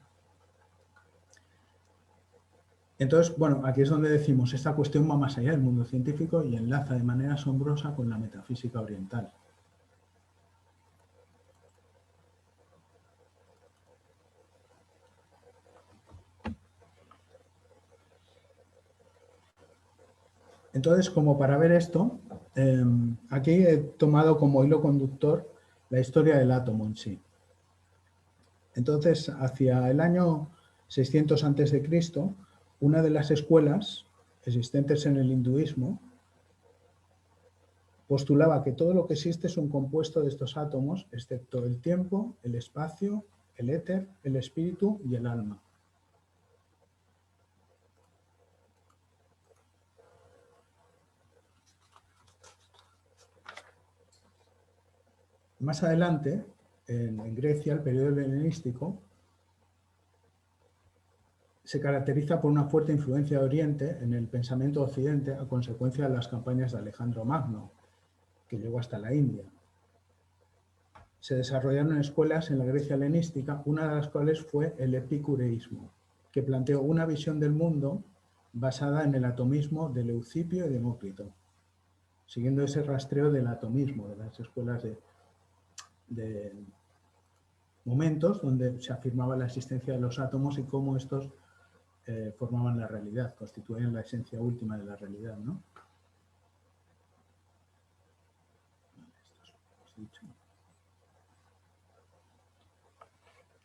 Entonces, bueno, aquí es donde decimos, esta cuestión va más allá del mundo científico y enlaza de manera asombrosa con la metafísica oriental. Entonces, como para ver esto, aquí he tomado como hilo conductor la historia del átomo en sí. Entonces, hacia el año 600 a.C., una de las escuelas existentes en el hinduismo postulaba que todo lo que existe es un compuesto de estos átomos, excepto el tiempo, el espacio, el éter, el espíritu y el alma. Más adelante, en Grecia, el periodo helenístico se caracteriza por una fuerte influencia de Oriente en el pensamiento de Occidente a consecuencia de las campañas de Alejandro Magno, que llegó hasta la India. Se desarrollaron escuelas en la Grecia helenística, una de las cuales fue el epicureísmo, que planteó una visión del mundo basada en el atomismo de Leucipo y Demócrito, siguiendo ese rastreo del atomismo, de las escuelas de momentos donde se afirmaba la existencia de los átomos y cómo estos formaban la realidad, constituían la esencia última de la realidad, ¿no?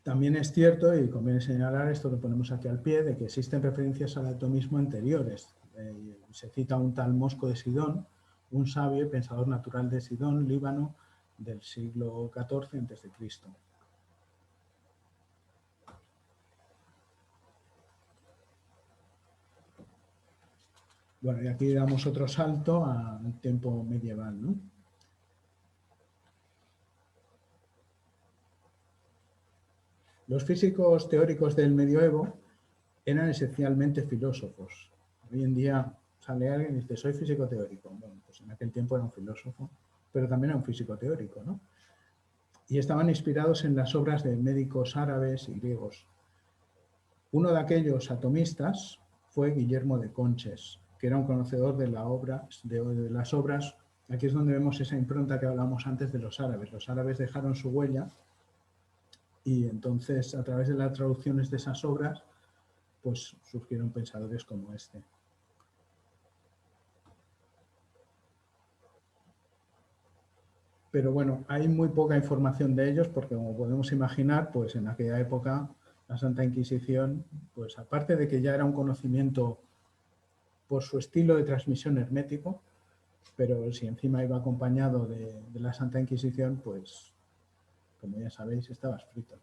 También es cierto, y conviene señalar esto que ponemos aquí al pie, de que existen referencias al atomismo anteriores. Se cita un tal Mosco de Sidón, un sabio y pensador natural de Sidón, Líbano, del siglo XIV a.C. Bueno, y aquí damos otro salto al tiempo medieval, ¿no? Los físicos teóricos del medioevo eran esencialmente filósofos. Hoy en día sale alguien y dice, soy físico teórico. Bueno, pues en aquel tiempo era un filósofo, pero también era un físico teórico, ¿no? Y estaban inspirados en las obras de médicos árabes y griegos. Uno de aquellos atomistas fue Guillermo de Conches, que era un conocedor de, de las obras. Aquí es donde vemos esa impronta que hablamos antes de los árabes. Los árabes dejaron su huella y entonces a través de las traducciones de esas obras pues surgieron pensadores como este. Pero bueno, hay muy poca información de ellos porque, como podemos imaginar, pues en aquella época la Santa Inquisición, pues aparte de que ya era un conocimiento por su estilo de transmisión hermético, pero si encima iba acompañado de la Santa Inquisición, pues como ya sabéis, estabas frito.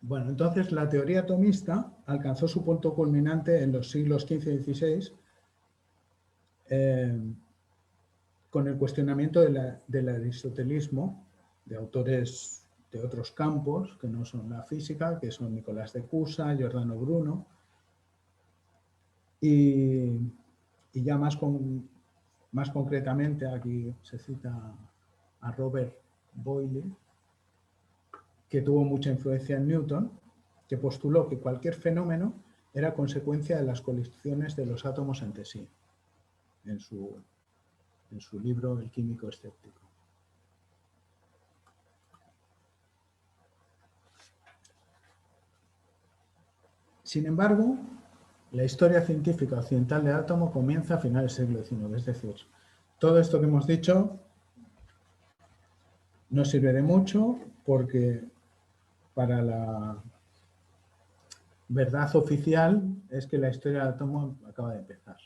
Bueno, entonces la teoría atomista alcanzó su punto culminante en los siglos XV y XVI con el cuestionamiento del aristotelismo de autores de otros campos que no son la física, que son Nicolás de Cusa, Giordano Bruno, y ya más concretamente aquí se cita a Robert Boyle, que tuvo mucha influencia en Newton, que postuló que cualquier fenómeno era consecuencia de las colisiones de los átomos entre sí, en su libro El químico escéptico. Sin embargo, la historia científica occidental del átomo comienza a finales del siglo XIX, es decir, todo esto que hemos dicho no sirve de mucho porque para la verdad oficial es que la historia del átomo acaba de empezar.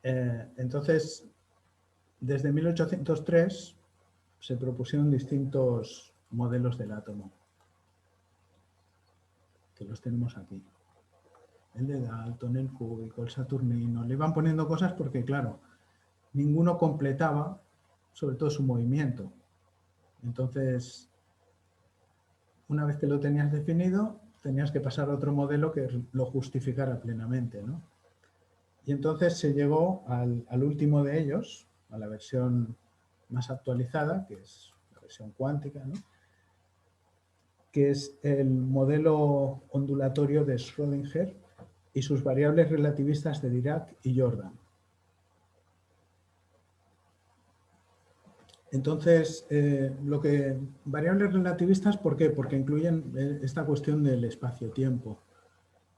Entonces, desde 1803 se propusieron distintos modelos del átomo, que los tenemos aquí. El de Dalton, el cúbico, el saturnino. Le iban poniendo cosas porque, claro, ninguno completaba, sobre todo su movimiento. Entonces, una vez que lo tenías definido, tenías que pasar a otro modelo que lo justificara plenamente, ¿no? Y entonces se llegó al último de ellos, a la versión más actualizada, que es la versión cuántica, ¿no? Que es el modelo ondulatorio de Schrödinger y sus variables relativistas de Dirac y Jordan. Entonces, variables relativistas, ¿por qué? Porque incluyen esta cuestión del espacio-tiempo.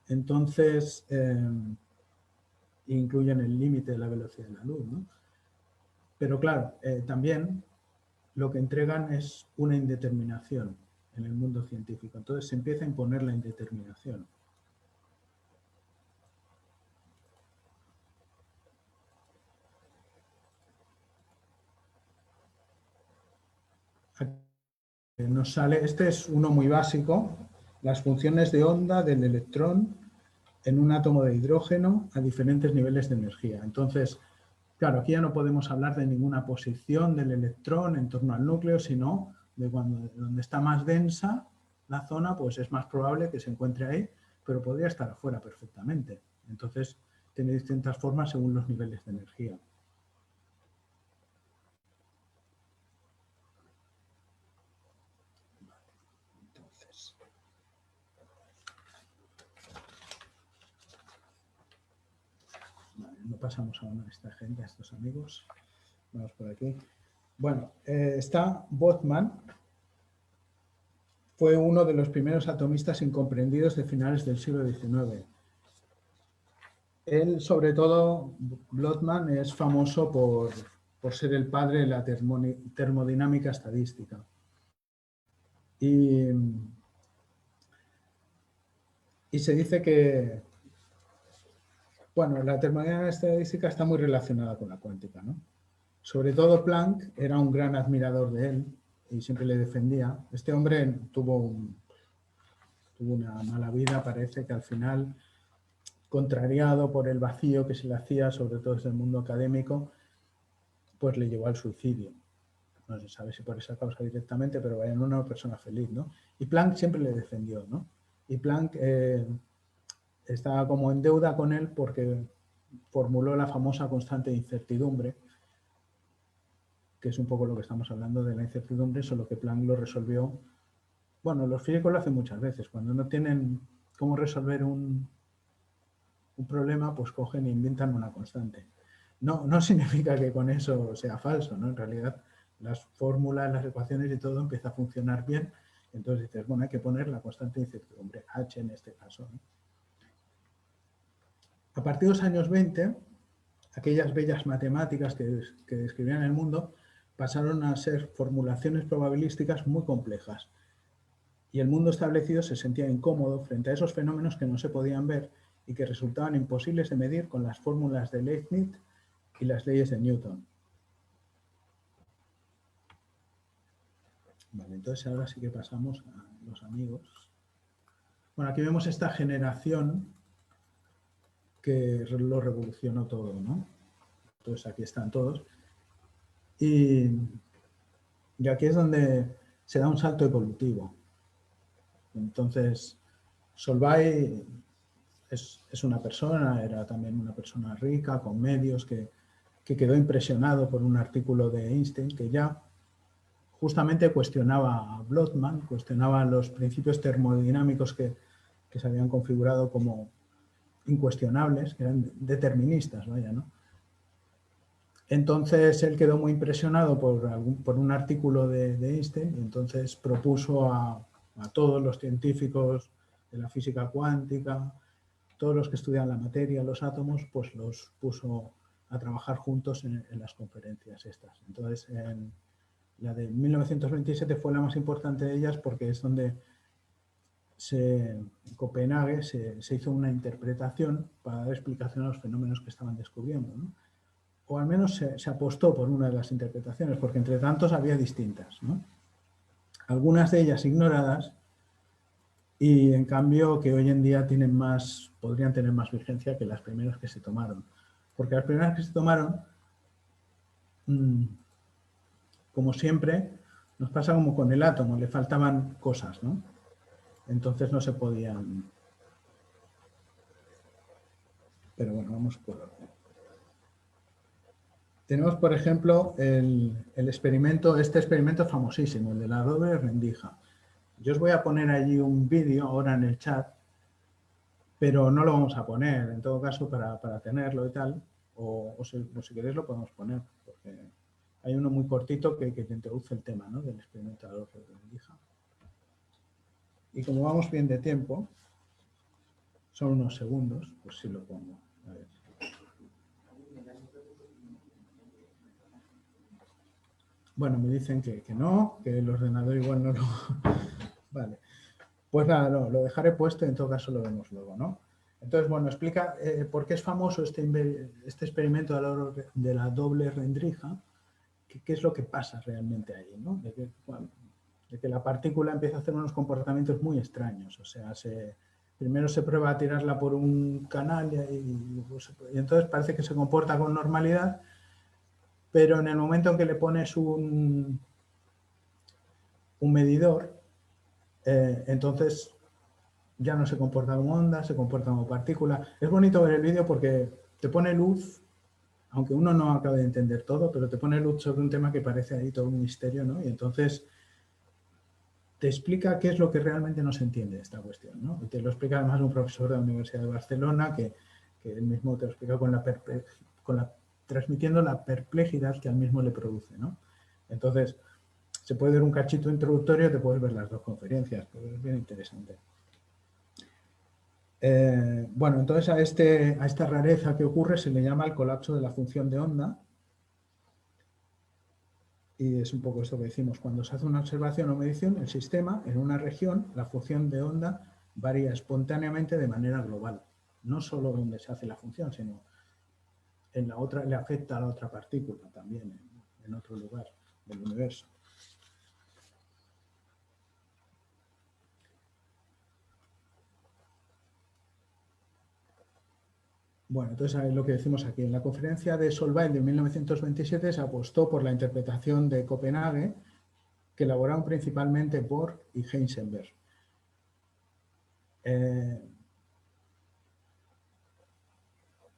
Entonces, incluyen el límite de la velocidad de la luz, ¿no? Pero claro, también lo que entregan es una indeterminación en el mundo científico. Entonces se empieza a imponer la indeterminación. Nos sale, este es uno muy básico, las funciones de onda del electrón en un átomo de hidrógeno a diferentes niveles de energía. Entonces, claro, aquí ya no podemos hablar de ninguna posición del electrón en torno al núcleo, sino de donde está más densa la zona, pues es más probable que se encuentre ahí, pero podría estar afuera perfectamente. Entonces, tiene distintas formas según los niveles de energía. No pasamos a esta gente, a estos amigos. Vamos por aquí. Bueno, está Boltzmann. Fue uno de los primeros atomistas incomprendidos de finales del siglo XIX. Él, sobre todo, Boltzmann, es famoso por ser el padre de la termodinámica estadística. Y se dice que, bueno, la termodinámica estadística está muy relacionada con la cuántica, ¿no? Sobre todo Planck era un gran admirador de él y siempre le defendía. Este hombre tuvo una mala vida, parece que al final, contrariado por el vacío que se le hacía, sobre todo desde el mundo académico, pues le llevó al suicidio. No se sabe si por esa causa directamente, pero vaya, no una persona feliz, ¿no? Y Planck siempre le defendió, ¿no? Y Planck estaba como en deuda con él porque formuló la famosa constante de incertidumbre, que es un poco lo que estamos hablando de la incertidumbre, solo que Planck lo resolvió. Bueno, los físicos lo hacen muchas veces. Cuando no tienen cómo resolver un problema, pues cogen e inventan una constante. No significa que con eso sea falso, ¿no? En realidad, las fórmulas, las ecuaciones y todo empieza a funcionar bien. Entonces dices, bueno, hay que poner la constante de incertidumbre, H en este caso, ¿no? A partir de los años 20, aquellas bellas matemáticas que describían el mundo pasaron a ser formulaciones probabilísticas muy complejas. Y el mundo establecido se sentía incómodo frente a esos fenómenos que no se podían ver y que resultaban imposibles de medir con las fórmulas de Leibniz y las leyes de Newton. Vale, entonces ahora sí que pasamos a los amigos. Bueno, aquí vemos esta generación que lo revolucionó todo, ¿no? Entonces aquí están todos. Y aquí es donde se da un salto evolutivo. Entonces, Solvay es una persona, era también una persona rica, con medios, que quedó impresionado por un artículo de Einstein que ya justamente cuestionaba a Boltzmann, cuestionaba los principios termodinámicos que se habían configurado como incuestionables, que eran deterministas, vaya, ¿no? Entonces él quedó muy impresionado por un artículo de Einstein y entonces propuso a todos los científicos la física cuántica, todos los que estudian la materia, los átomos, pues los puso a trabajar juntos en las conferencias estas. Entonces, la de 1927 fue la más importante de ellas porque es donde en Copenhague se hizo una interpretación para dar explicación a los fenómenos que estaban descubriendo, ¿no? O al menos se apostó por una de las interpretaciones, porque entre tantos había distintas, ¿no? Algunas de ellas ignoradas y en cambio que hoy en día podrían tener más vigencia que las primeras que se tomaron. Porque las primeras que se tomaron, como siempre, nos pasa como con el átomo, le faltaban cosas, ¿no? Entonces no se podían... Pero bueno, vamos por orden. Tenemos, por ejemplo, este experimento famosísimo, el de la doble rendija. Yo os voy a poner allí un vídeo ahora en el chat, pero no lo vamos a poner, en todo caso, para tenerlo y tal, o si queréis lo podemos poner, porque hay uno muy cortito que te introduce el tema, ¿no?, del experimento de la doble rendija. Y como vamos bien de tiempo, son unos segundos, pues sí lo pongo. A ver. Bueno, me dicen que no, que el ordenador igual no lo... Vale. Pues nada, no, lo dejaré puesto y en todo caso lo vemos luego, ¿no? Entonces, bueno, explica por qué es famoso este experimento de la doble rendija, qué es lo que pasa realmente ahí, ¿no? De que la partícula empieza a hacer unos comportamientos muy extraños. O sea, primero se prueba a tirarla por un canal y entonces parece que se comporta con normalidad, pero en el momento en que le pones un medidor, entonces ya no se comporta como onda, se comporta como partícula. Es bonito ver el vídeo porque te pone luz, aunque uno no acabe de entender todo, pero te pone luz sobre un tema que parece ahí todo un misterio, ¿no? Y entonces te explica qué es lo que realmente no se entiende de esta cuestión, ¿no? Y te lo explica además un profesor de la Universidad de Barcelona que él mismo te lo explica transmitiendo la perplejidad que al mismo le produce, ¿no? Entonces, se puede ver un cachito introductorio, te puedes ver las dos conferencias, pero es bien interesante. Bueno, entonces a esta rareza que ocurre se le llama el colapso de la función de onda. Y es un poco esto que decimos, cuando se hace una observación o medición, el sistema, en una región, la función de onda varía espontáneamente de manera global. No solo donde se hace la función, sino en la otra, le afecta a la otra partícula también, en otro lugar del universo. Bueno, entonces es lo que decimos aquí. En la conferencia de Solvay de 1927 se apostó por la interpretación de Copenhague, que elaboraron principalmente Bohr y Heisenberg.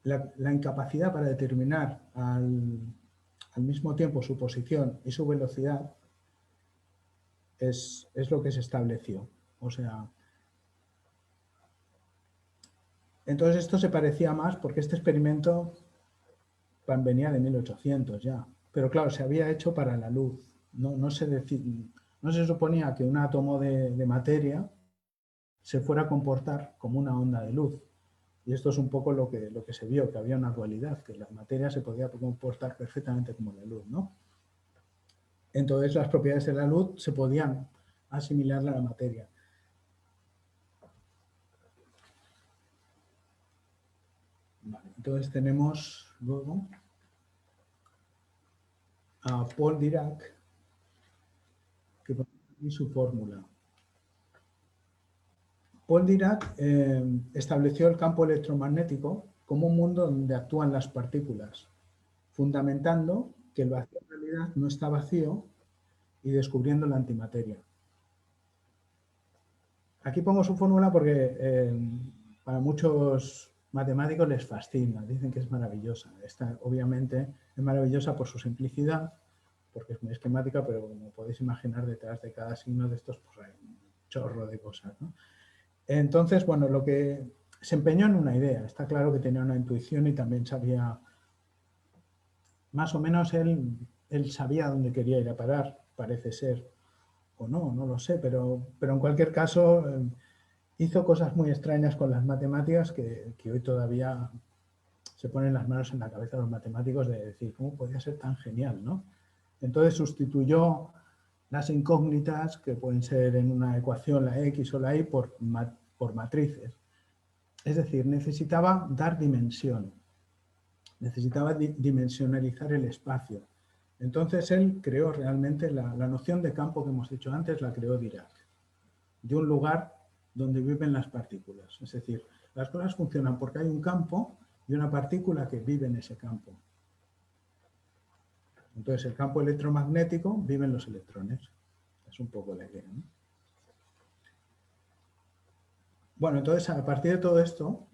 La incapacidad para determinar al mismo tiempo su posición y su velocidad es lo que se estableció. O sea, entonces esto se parecía más porque este experimento venía de 1800 ya. Pero claro, se había hecho para la luz. No se suponía que un átomo de materia se fuera a comportar como una onda de luz. Y esto es un poco lo que se vio, que había una dualidad, que la materia se podía comportar perfectamente como la luz, ¿no? Entonces las propiedades de la luz se podían asimilar a la materia. Vale, entonces tenemos luego a Paul Dirac, que pone aquí su fórmula. Paul Dirac estableció el campo electromagnético como un mundo donde actúan las partículas, fundamentando que el vacío en realidad no está vacío y descubriendo la antimateria. Aquí pongo su fórmula porque para muchos matemáticos les fascina, dicen que es maravillosa. Esta obviamente es maravillosa por su simplicidad, porque es muy esquemática, pero como podéis imaginar, detrás de cada signo de estos pues, hay un chorro de cosas, ¿no? Entonces, bueno, lo que se empeñó en una idea. Está claro que tenía una intuición y también sabía, más o menos él sabía dónde quería ir a parar, parece ser, o no lo sé, pero en cualquier caso hizo cosas muy extrañas con las matemáticas que hoy todavía se ponen las manos en la cabeza de los matemáticos de decir, ¿cómo podía ser tan genial, ¿no? Entonces sustituyó las incógnitas, que pueden ser en una ecuación la X o la Y, por matrices. Es decir, necesitaba dar dimensión, necesitaba dimensionalizar el espacio. Entonces él creó realmente la noción de campo que hemos dicho antes, la creó Dirac, de un lugar donde viven las partículas. Es decir, las cosas funcionan porque hay un campo y una partícula que vive en ese campo. Entonces, el campo electromagnético viven los electrones. Es un poco la idea, ¿no? Bueno, entonces, a partir de todo esto,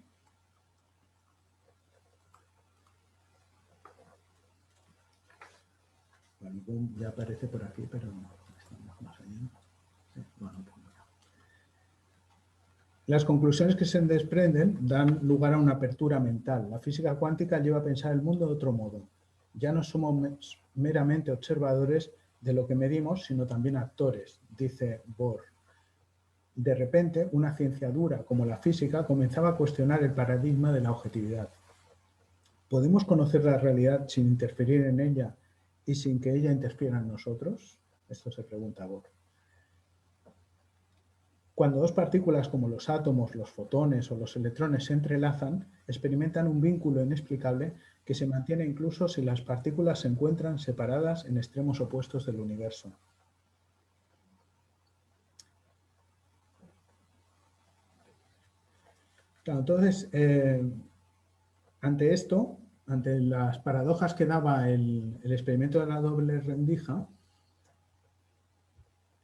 bueno, ya aparece por aquí, pero no, estamos más allá. Sí, bueno, pues no. Las conclusiones que se desprenden dan lugar a una apertura mental. La física cuántica lleva a pensar el mundo de otro modo. Ya no somos meramente observadores de lo que medimos, sino también actores, dice Bohr. De repente, una ciencia dura como la física comenzaba a cuestionar el paradigma de la objetividad. ¿Podemos conocer la realidad sin interferir en ella y sin que ella interfiera en nosotros? Esto se pregunta Bohr. Cuando dos partículas como los átomos, los fotones o los electrones se entrelazan, experimentan un vínculo inexplicable que se mantiene incluso si las partículas se encuentran separadas en extremos opuestos del universo. Claro, entonces, ante esto, ante las paradojas que daba el experimento de la doble rendija,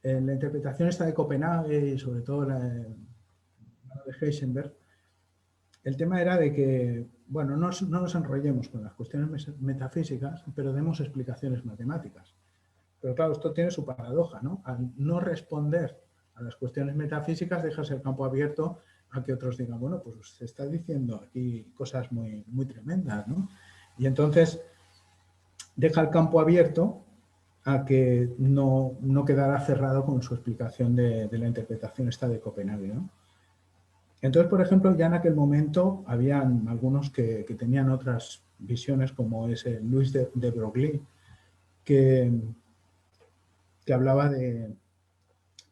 en la interpretación esta de Copenhague y sobre todo la de Heisenberg, el tema era de que, bueno, no nos enrollemos con las cuestiones metafísicas, pero demos explicaciones matemáticas. Pero claro, esto tiene su paradoja, ¿no? Al no responder a las cuestiones metafísicas, dejas el campo abierto a que otros digan, bueno, pues se está diciendo aquí cosas muy, muy tremendas, ¿no? Y entonces deja el campo abierto a que no quedará cerrado con su explicación de la interpretación esta de Copenhague, ¿no? Entonces, por ejemplo, ya en aquel momento habían algunos que tenían otras visiones, como ese Louis de Broglie, que hablaba de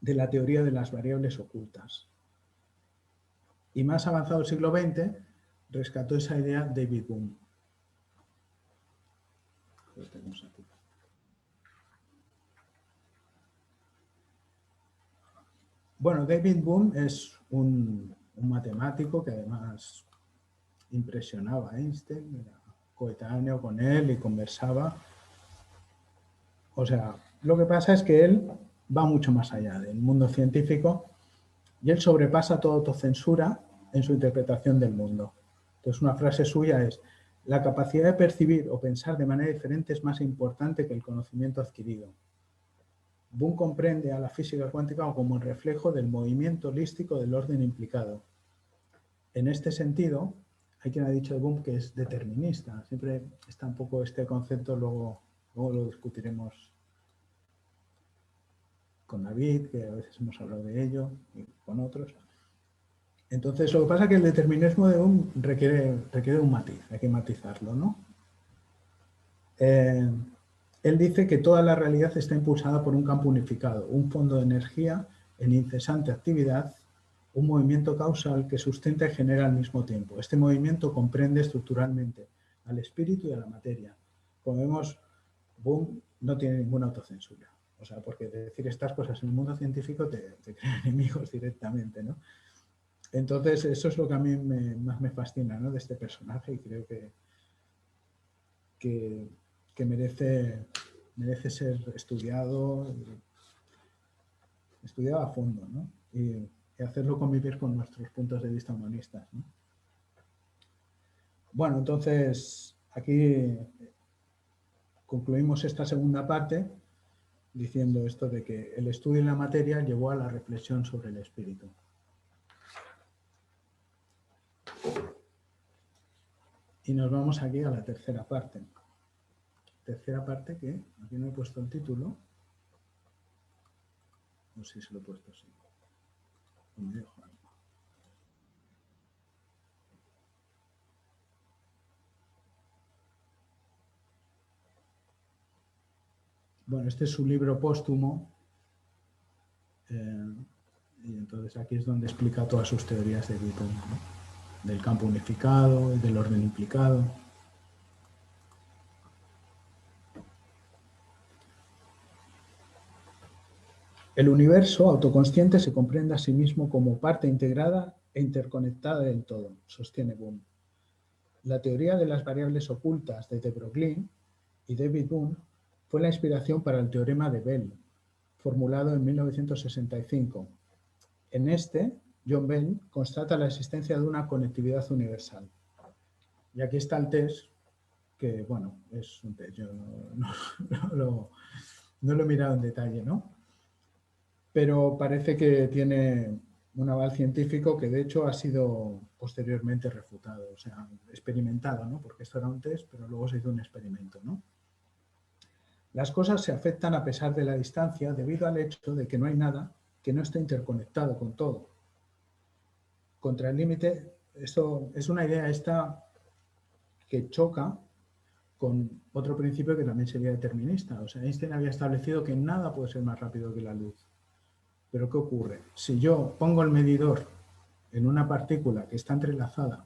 la teoría de las variables ocultas. Y más avanzado el siglo XX, rescató esa idea David Bohm. Lo tenemos aquí. Bueno, David Bohm es un matemático que además impresionaba a Einstein, era coetáneo con él y conversaba. O sea, lo que pasa es que él va mucho más allá del mundo científico y él sobrepasa toda autocensura en su interpretación del mundo. Entonces, una frase suya es: la capacidad de percibir o pensar de manera diferente es más importante que el conocimiento adquirido. Bohm comprende a la física cuántica como el reflejo del movimiento holístico del orden implicado. En este sentido, hay quien ha dicho de Bohm que es determinista. Siempre está un poco este concepto, luego lo discutiremos con David, que a veces hemos hablado de ello, y con otros. Entonces, lo que pasa es que el determinismo de Bohm requiere un matiz, hay que matizarlo, ¿no? Él dice que toda la realidad está impulsada por un campo unificado, un fondo de energía en incesante actividad, un movimiento causal que sustenta y genera al mismo tiempo. Este movimiento comprende estructuralmente al espíritu y a la materia. Como vemos, Bohm no tiene ninguna autocensura. O sea, porque decir estas cosas en el mundo científico te crea enemigos directamente, ¿no? Entonces, eso es lo que a mí más me fascina, ¿no?, de este personaje, y creo que merece ser estudiado a fondo, ¿no? Y hacerlo convivir con nuestros puntos de vista humanistas, ¿no? Bueno, entonces aquí concluimos esta segunda parte diciendo esto de que el estudio de la materia llevó a la reflexión sobre el espíritu. Y nos vamos aquí a la tercera parte. Tercera parte que aquí no he puesto el título. No sé si lo he puesto así. No me dejo. Bueno, este es su libro póstumo. Y entonces aquí es donde explica todas sus teorías de Witten, ¿no? Del campo unificado, del orden implicado. El universo autoconsciente se comprende a sí mismo como parte integrada e interconectada del todo, sostiene Bohm. La teoría de las variables ocultas de de Broglie y David Bohm fue la inspiración para el teorema de Bell, formulado en 1965. En este, John Bell constata la existencia de una conectividad universal. Y aquí está el test, que bueno, es un test, yo no lo he mirado en detalle, ¿no? Pero parece que tiene un aval científico que de hecho ha sido posteriormente refutado, o sea, experimentado, ¿no? Porque esto era un test, pero luego se hizo un experimento, ¿no? Las cosas se afectan a pesar de la distancia debido al hecho de que no hay nada que no esté interconectado con todo. Contra el límite, esto es una idea esta que choca con otro principio que también sería determinista. O sea, Einstein había establecido que nada puede ser más rápido que la luz. Pero ¿qué ocurre? Si yo pongo el medidor en una partícula que está entrelazada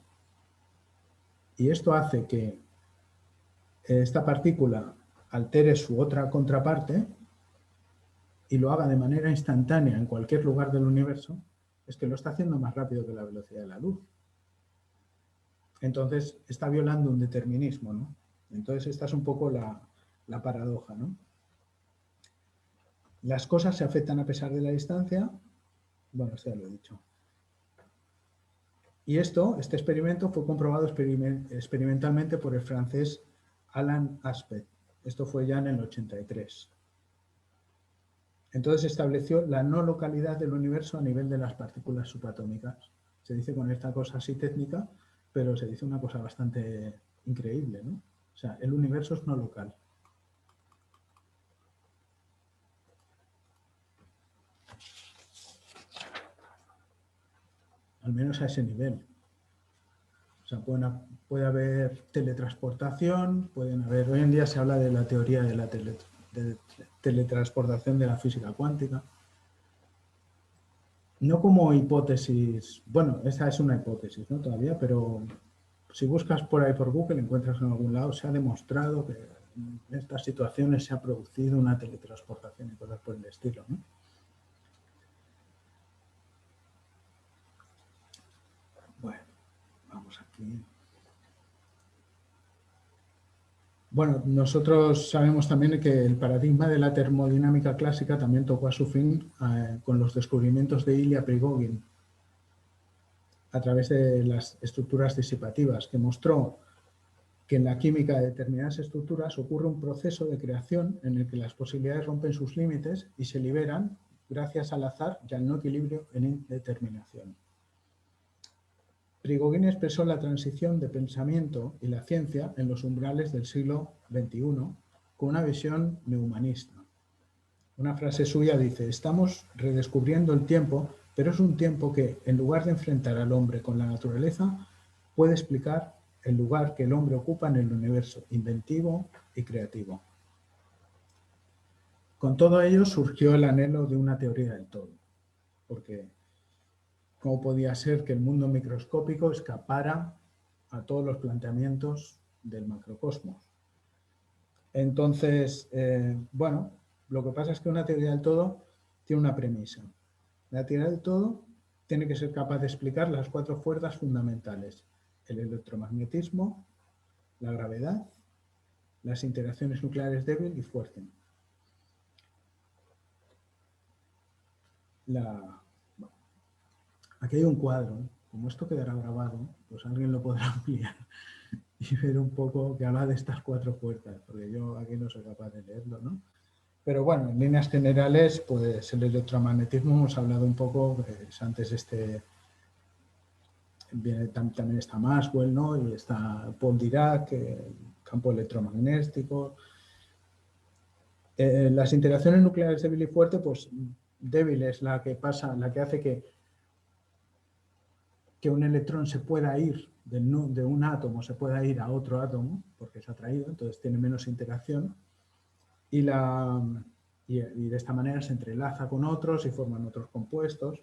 y esto hace que esta partícula altere su otra contraparte y lo haga de manera instantánea en cualquier lugar del universo, es que lo está haciendo más rápido que la velocidad de la luz. Entonces está violando un determinismo, ¿no? Entonces esta es un poco la paradoja, ¿no? Las cosas se afectan a pesar de la distancia. Bueno, esto ya lo he dicho. Y este experimento fue comprobado experimentalmente por el francés Alain Aspect. Esto fue ya en el 83. Entonces estableció la no localidad del universo a nivel de las partículas subatómicas. Se dice con esta cosa así técnica, pero se dice una cosa bastante increíble, ¿no? O sea, el universo es no local. Al menos a ese nivel. O sea, puede haber teletransportación, hoy en día se habla de la teoría de la teletransportación de la física cuántica. No como hipótesis, bueno, esa es una hipótesis, ¿no? Todavía, pero si buscas por ahí por Google, encuentras en algún lado, se ha demostrado que en estas situaciones se ha producido una teletransportación y cosas por el estilo, ¿no? Bueno, vamos aquí. Bueno, nosotros sabemos también que el paradigma de la termodinámica clásica también tocó a su fin con los descubrimientos de Ilya Prigogine a través de las estructuras disipativas, que mostró que en la química de determinadas estructuras ocurre un proceso de creación en el que las posibilidades rompen sus límites y se liberan gracias al azar y al no equilibrio en indeterminación. Prigogine expresó la transición de pensamiento y la ciencia en los umbrales del siglo XXI con una visión neohumanista. Una frase suya dice: estamos redescubriendo el tiempo, pero es un tiempo que, en lugar de enfrentar al hombre con la naturaleza, puede explicar el lugar que el hombre ocupa en el universo, inventivo y creativo. Con todo ello surgió el anhelo de una teoría del todo, porque ¿cómo podía ser que el mundo microscópico escapara a todos los planteamientos del macrocosmos? Entonces, bueno, lo que pasa es que una teoría del todo tiene una premisa. La teoría del todo tiene que ser capaz de explicar las 4 fuerzas fundamentales: el electromagnetismo, la gravedad, las interacciones nucleares débil y fuerte. Aquí hay un cuadro, como esto quedará grabado, pues alguien lo podrá ampliar y ver un poco que habla de estas 4 fuerzas, porque yo aquí no soy capaz de leerlo, ¿no? Pero bueno, en líneas generales, pues el electromagnetismo hemos hablado un poco, pues antes también está Maxwell, ¿no? Y está Paul Dirac, el campo electromagnético. Las interacciones nucleares débil y fuerte, pues débil es la que hace que un electrón se pueda ir de un átomo, se pueda ir a otro átomo, porque es atraído, entonces tiene menos interacción. y de esta manera se entrelaza con otros y forman otros compuestos.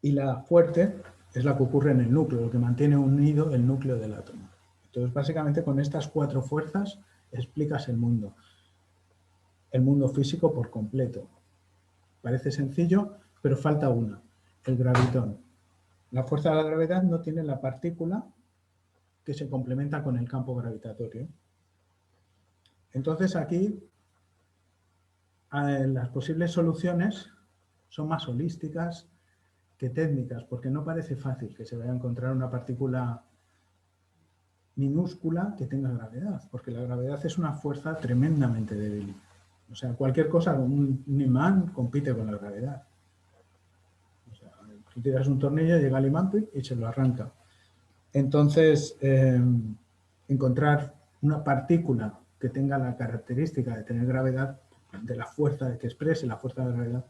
Y la fuerte es la que ocurre en el núcleo, lo que mantiene unido el núcleo del átomo. Entonces, básicamente, con estas 4 fuerzas explicas el mundo físico por completo. Parece sencillo, pero falta una, el gravitón. La fuerza de la gravedad no tiene la partícula que se complementa con el campo gravitatorio. Entonces, aquí las posibles soluciones son más holísticas que técnicas, porque no parece fácil que se vaya a encontrar una partícula minúscula que tenga gravedad, porque la gravedad es una fuerza tremendamente débil. O sea, cualquier cosa, un imán compite con la gravedad. O sea, tú tiras un tornillo, llega el imán y se lo arranca. Entonces, encontrar una partícula que tenga la característica de tener gravedad, de la fuerza, que exprese la fuerza de la gravedad,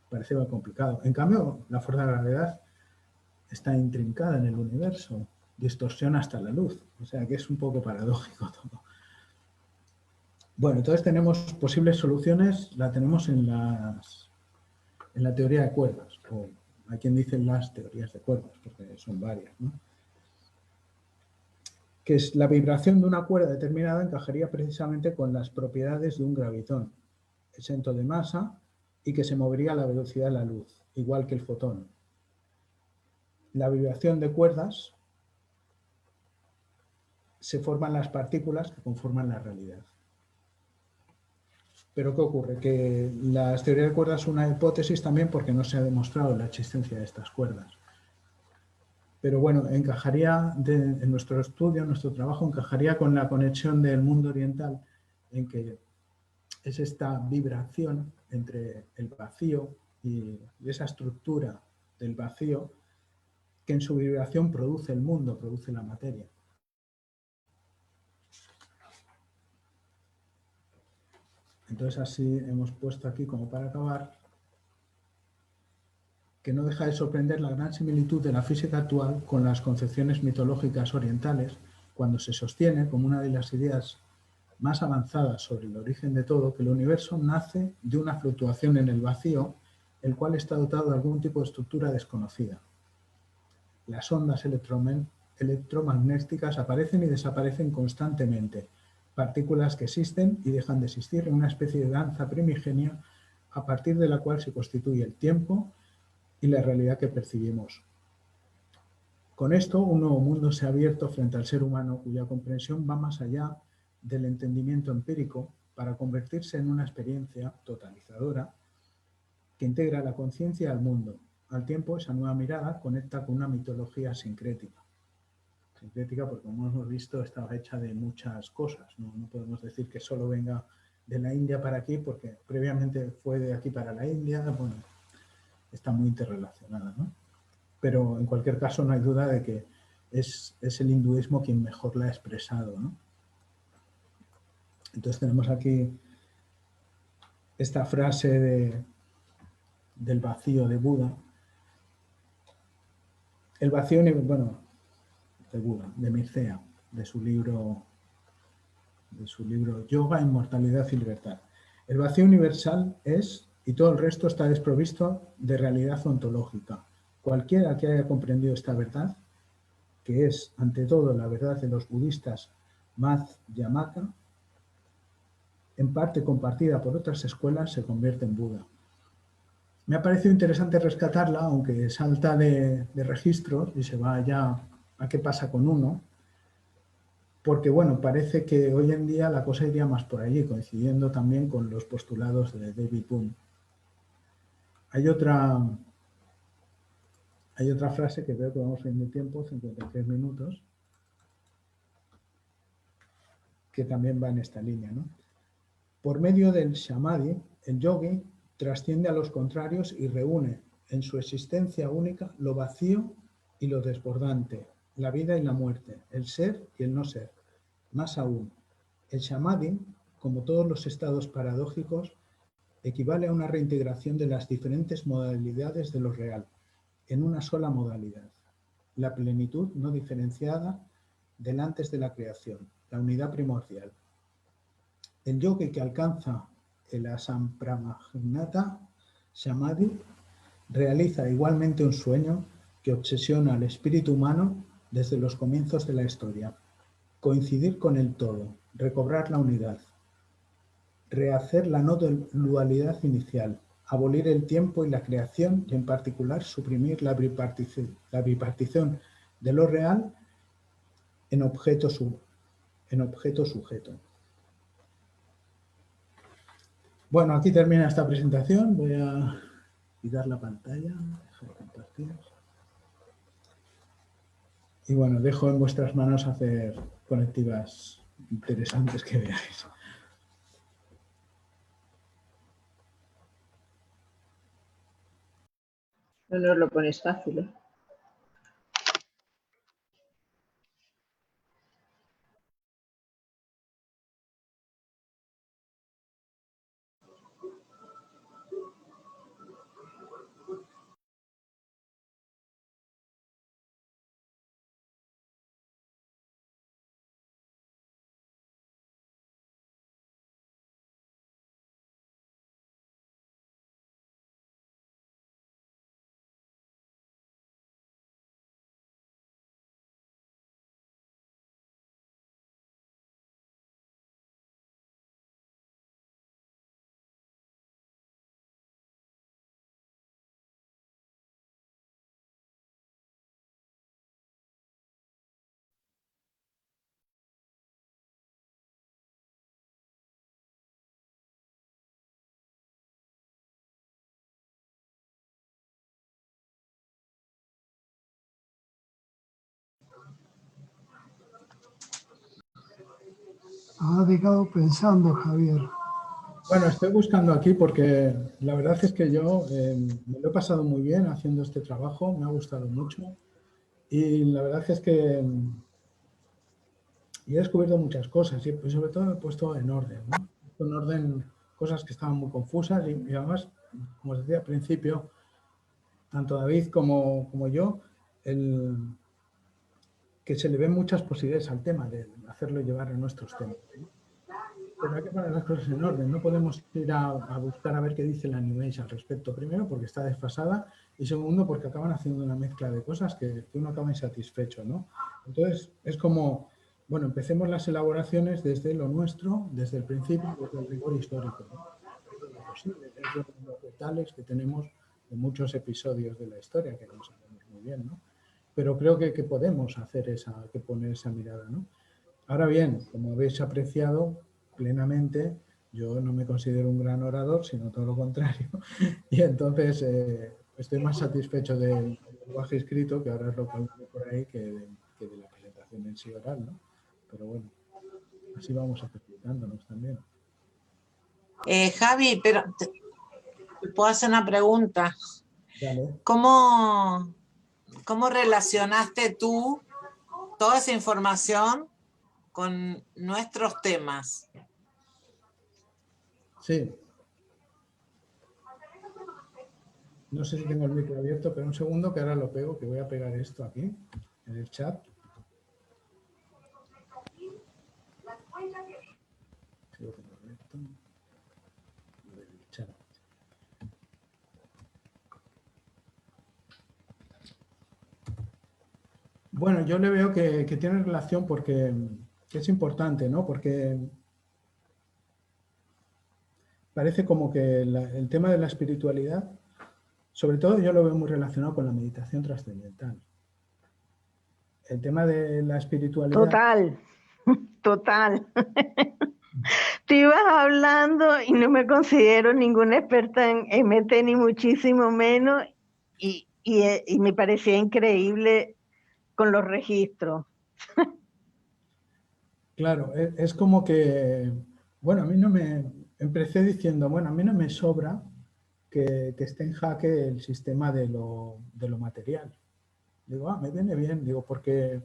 parece muy complicado. En cambio, la fuerza de la gravedad está intrincada en el universo, distorsiona hasta la luz. O sea, que es un poco paradójico todo. Bueno, entonces tenemos posibles soluciones, la tenemos en la teoría de cuerdas, o hay quien dice las teorías de cuerdas, porque son varias, ¿no? Que es la vibración de una cuerda determinada encajaría precisamente con las propiedades de un gravitón, exento de masa y que se movería a la velocidad de la luz, igual que el fotón. La vibración de cuerdas se forman las partículas que conforman la realidad. Pero ¿qué ocurre? Que las teorías de cuerdas es una hipótesis también porque no se ha demostrado la existencia de estas cuerdas. Pero bueno, encajaría, en nuestro estudio, en nuestro trabajo, encajaría con la conexión del mundo oriental, en que es esta vibración entre el vacío y esa estructura del vacío que en su vibración produce el mundo, produce la materia. Entonces así hemos puesto aquí, como para acabar, que no deja de sorprender la gran similitud de la física actual con las concepciones mitológicas orientales, cuando se sostiene, como una de las ideas más avanzadas sobre el origen de todo, que el universo nace de una fluctuación en el vacío, el cual está dotado de algún tipo de estructura desconocida. Las ondas electromagnéticas aparecen y desaparecen constantemente, partículas que existen y dejan de existir en una especie de danza primigenia a partir de la cual se constituye el tiempo y la realidad que percibimos. Con esto, un nuevo mundo se ha abierto frente al ser humano, cuya comprensión va más allá del entendimiento empírico para convertirse en una experiencia totalizadora que integra la conciencia al mundo. Al tiempo, esa nueva mirada conecta con una mitología sincrética. Sincrética porque, como hemos visto, está hecha de muchas cosas. No podemos decir que solo venga de la India para aquí, porque previamente fue de aquí para la India. Bueno, está muy interrelacionada, ¿no? Pero en cualquier caso no hay duda de que es el hinduismo quien mejor la ha expresado, ¿no? Entonces tenemos aquí esta frase del vacío de Buda. El vacío, bueno, de Buda, de Mircea, de su libro Yoga, Inmortalidad y Libertad. El vacío universal es, y todo el resto está desprovisto de realidad ontológica. Cualquiera que haya comprendido esta verdad, que es ante todo la verdad de los budistas Madhyamaka, en parte compartida por otras escuelas, se convierte en Buda. Me ha parecido interesante rescatarla, aunque salta de registros y se va ya a qué pasa con uno, porque bueno, parece que hoy en día la cosa iría más por allí, coincidiendo también con los postulados de David Bohm. Hay otra frase que veo que vamos en el tiempo, 53 minutos, que también va en esta línea, ¿no? Por medio del samadhi, el yogi trasciende a los contrarios y reúne en su existencia única lo vacío y lo desbordante, la vida y la muerte, el ser y el no ser. Más aún, el samadhi, como todos los estados paradójicos, equivale a una reintegración de las diferentes modalidades de lo real, en una sola modalidad, la plenitud no diferenciada del antes de la creación, la unidad primordial. El yogi que alcanza el asampramagnata samadhi realiza igualmente un sueño que obsesiona al espíritu humano desde los comienzos de la historia. Coincidir con el todo, recobrar la unidad, rehacer la no dualidad inicial, abolir el tiempo y la creación y en particular suprimir la bipartición de lo real en objeto sujeto. Bueno, aquí termina esta presentación. Voy a quitar la pantalla, dejar de compartir. Y bueno, dejo en vuestras manos hacer conectivas interesantes que veáis. No nos lo pones fácil, ¿eh? Nos has dejado pensando, Javier. Bueno, estoy buscando aquí porque la verdad es que yo me lo he pasado muy bien haciendo este trabajo, me ha gustado mucho y la verdad es que he descubierto muchas cosas y pues, sobre todo me he puesto en orden, ¿no? He puesto en orden cosas que estaban muy confusas y además, como os decía al principio, tanto David como yo, que se le ven muchas posibilidades al tema de hacerlo llevar a nuestros temas, ¿no? Pero hay que poner las cosas en orden. No podemos ir a buscar a ver qué dice la New Age al respecto. Primero, porque está desfasada. Y segundo, porque acaban haciendo una mezcla de cosas que uno acaba insatisfecho, ¿no? Entonces, es como, bueno, empecemos las elaboraciones desde lo nuestro, desde el principio, desde el rigor histórico, ¿no? Desde lo posible, desde los detalles que tenemos de muchos episodios de la historia, que no sabemos muy bien, ¿no? Pero creo que podemos hacer que poner esa mirada, ¿no? Ahora bien, como habéis apreciado plenamente, yo no me considero un gran orador, sino todo lo contrario. Y entonces estoy más satisfecho del lenguaje escrito, que ahora es lo que hay por ahí, que de la presentación en sí oral, ¿no? Pero bueno, así vamos ejercitándonos también. Javi, pero te puedo hacer una pregunta. Dale. ¿Cómo relacionaste tú toda esa información con nuestros temas? Sí. No sé si tengo el micro abierto, pero un segundo que ahora lo pego, que voy a pegar esto aquí, en el chat. Sí, lo tengo abierto. El chat. Bueno, yo le veo que tiene relación porque es importante, ¿no? Porque parece como que el tema de la espiritualidad, sobre todo yo lo veo muy relacionado con la meditación trascendental. El tema de la espiritualidad... Total. Tú ibas hablando y no me considero ninguna experta en MT, ni muchísimo menos, y me parecía increíble con los registros. Claro, es como que, bueno, a mí no me... Empecé diciendo, bueno, a mí no me sobra que esté en jaque el sistema de lo material. Digo, me viene bien, digo, porque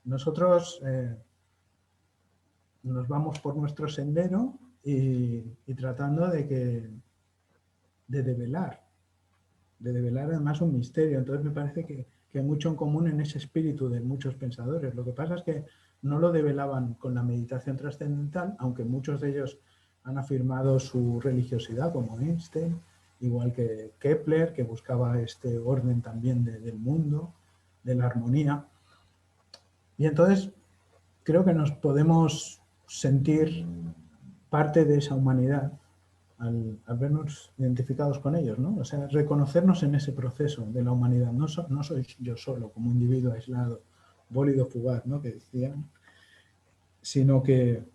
nosotros nos vamos por nuestro sendero y tratando de develar además un misterio. Entonces me parece que hay mucho en común en ese espíritu de muchos pensadores. Lo que pasa es que no lo develaban con la meditación trascendental, aunque muchos de ellos han afirmado su religiosidad, como Einstein, igual que Kepler, que buscaba este orden también del mundo, de la armonía. Y entonces creo que nos podemos sentir parte de esa humanidad al vernos identificados con ellos, ¿no? O sea, reconocernos en ese proceso de la humanidad. No soy yo solo, como individuo aislado, bólido fugaz, ¿no? Que decían, sino que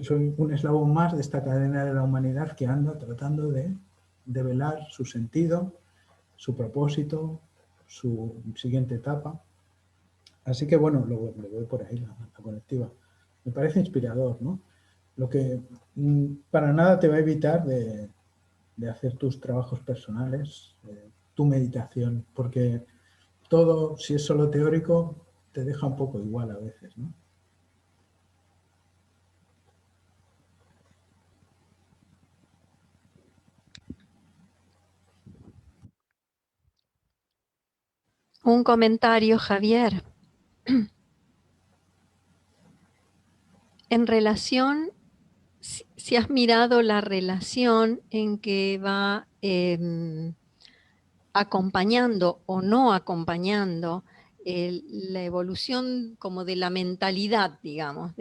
soy un eslabón más de esta cadena de la humanidad que anda tratando de develar su sentido, su propósito, su siguiente etapa. Así que bueno, lo veo por ahí, la colectiva. Me parece inspirador, ¿no? Lo que para nada te va a evitar de hacer tus trabajos personales, tu meditación, porque todo, si es solo teórico, te deja un poco igual a veces, ¿no? Un comentario, Javier. En relación, si has mirado la relación en que va acompañando o no acompañando la evolución como de la mentalidad, digamos,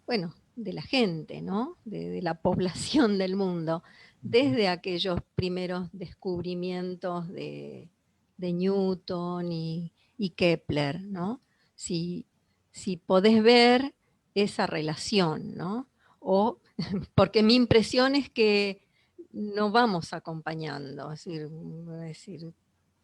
bueno, de la gente, ¿no? De la población del mundo, desde aquellos primeros descubrimientos de Newton y Kepler, ¿no? Si, si podés ver esa relación, ¿no? O, porque mi impresión es que no vamos acompañando, es decir,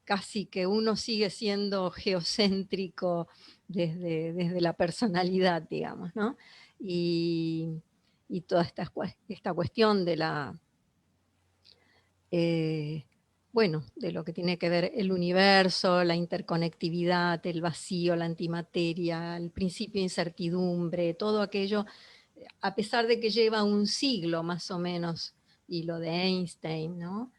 casi que uno sigue siendo geocéntrico desde la personalidad, digamos, ¿no? Y toda esta cuestión de la, bueno, de lo que tiene que ver el universo, la interconectividad, el vacío, la antimateria, el principio de incertidumbre, todo aquello, a pesar de que lleva un siglo más o menos, y lo de Einstein, ¿no?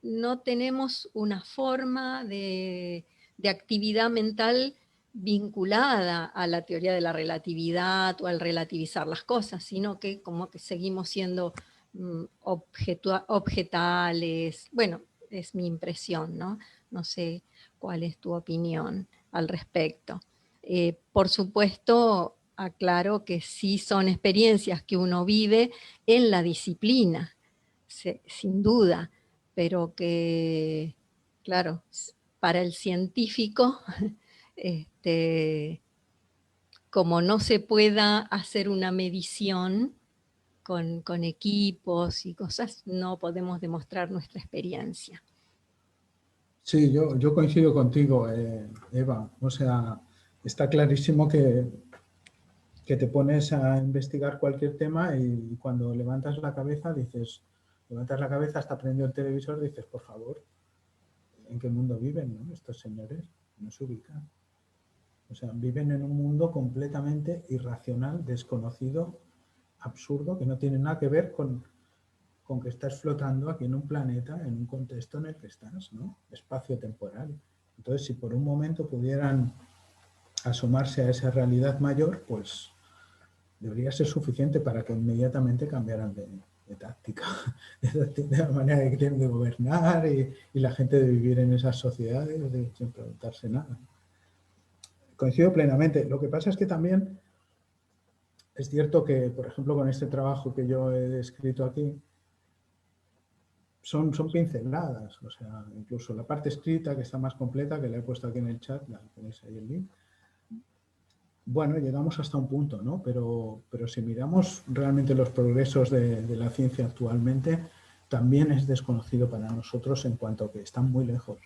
No tenemos una forma de actividad mental vinculada a la teoría de la relatividad o al relativizar las cosas, sino que como que seguimos siendo objetales. Bueno, es mi impresión, ¿no? No sé cuál es tu opinión al respecto. Por supuesto, aclaro que sí son experiencias que uno vive en la disciplina, sin duda, pero que, claro, para el científico, como no se pueda hacer una medición con equipos y cosas, no podemos demostrar nuestra experiencia. Sí, yo coincido contigo, Eva. O sea, está clarísimo que te pones a investigar cualquier tema y cuando levantas la cabeza hasta prendió el televisor, dices, por favor, ¿en qué mundo viven, no? Estos señores no se ubican. O sea, viven en un mundo completamente irracional, desconocido, absurdo, que no tiene nada que ver con que estás flotando aquí en un planeta, en un contexto en el que estás, ¿no? Espacio-temporal. Entonces, si por un momento pudieran asomarse a esa realidad mayor, pues debería ser suficiente para que inmediatamente cambiaran de táctica, de la manera que tienen de gobernar y la gente de vivir en esas sociedades sin preguntarse nada. Coincido plenamente. Lo que pasa es que también es cierto que, por ejemplo, con este trabajo que yo he escrito aquí, son pinceladas, o sea, incluso la parte escrita que está más completa, que la he puesto aquí en el chat, la tenéis ahí el link. Bueno, llegamos hasta un punto, ¿no? Pero si miramos realmente los progresos de la ciencia actualmente, también es desconocido para nosotros en cuanto a que están muy lejos.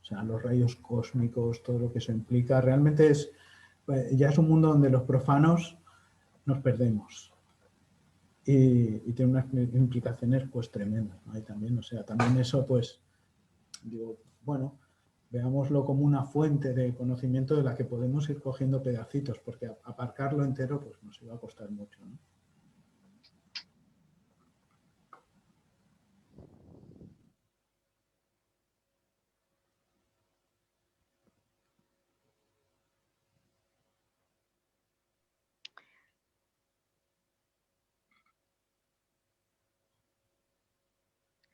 O sea, los rayos cósmicos, todo lo que eso implica, realmente ya es un mundo donde los profanos nos perdemos. Y tiene unas implicaciones pues tremendas, ¿no? Ahí también, o sea, también eso pues, digo, bueno, veámoslo como una fuente de conocimiento de la que podemos ir cogiendo pedacitos, porque aparcarlo entero pues nos iba a costar mucho, ¿no?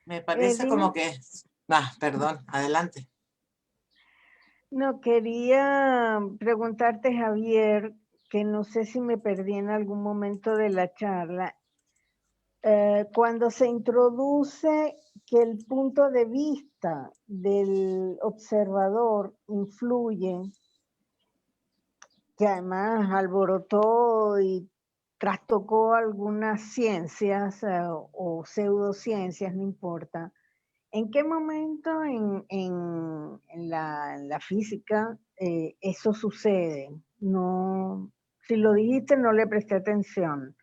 Me parece como dime. que... Va, perdón, adelante. No, quería preguntarte, Javier, que no sé si me perdí en algún momento de la charla. Cuando se introduce que el punto de vista del observador influye, que además alborotó y trastocó algunas ciencias o pseudociencias, no importa. ¿En qué momento en la física eso sucede? No, si lo dijiste no le presté atención.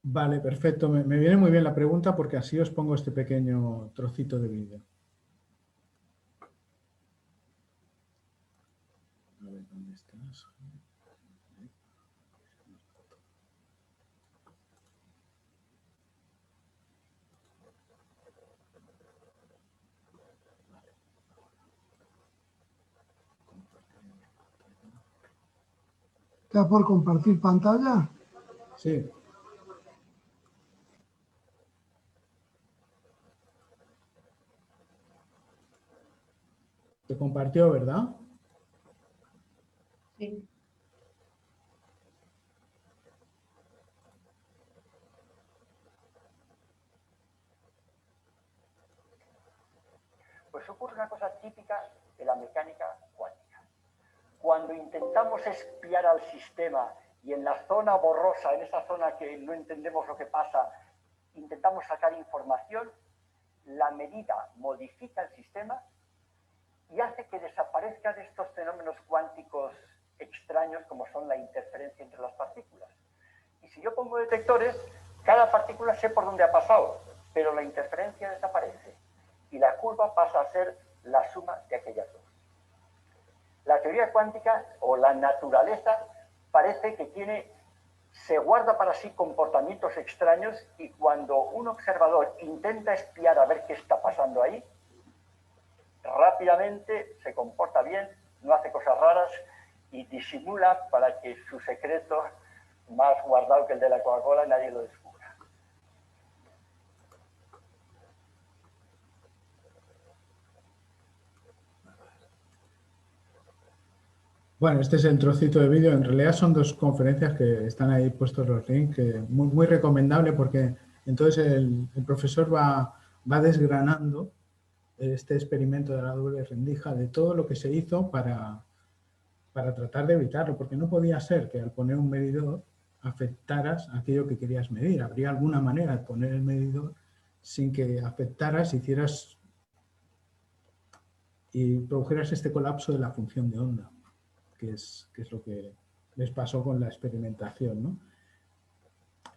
Vale, perfecto. Me viene muy bien la pregunta porque así os pongo este pequeño trocito de vídeo. A ver, ¿dónde estás? ¿Estás por compartir pantalla? Sí. Te compartió, ¿verdad? Sí. Pues ocurre una cosa típica de la mecánica cuántica. Cuando intentamos espiar al sistema y en la zona borrosa, en esa zona que no entendemos lo que pasa, intentamos sacar información, la medida modifica el sistema y hace que desaparezcan estos fenómenos cuánticos extraños como son la interferencia entre las partículas. Y si yo pongo detectores, cada partícula sé por dónde ha pasado, pero la interferencia desaparece y la curva pasa a ser la suma de aquellas dos. La teoría cuántica o la naturaleza parece que se guarda para sí comportamientos extraños y cuando un observador intenta espiar a ver qué está pasando ahí, rápidamente se comporta bien, no hace cosas raras y disimula para que su secreto más guardado que el de la Coca-Cola nadie lo descubra. Bueno, este es el trocito de vídeo. En realidad son dos conferencias que están ahí puestos los links, que muy, muy recomendable porque entonces el profesor va desgranando este experimento de la doble rendija, de todo lo que se hizo para tratar de evitarlo, porque no podía ser que al poner un medidor afectaras aquello que querías medir. Habría alguna manera de poner el medidor sin que afectaras, hicieras y produjeras este colapso de la función de onda, que es lo que les pasó con la experimentación, ¿no?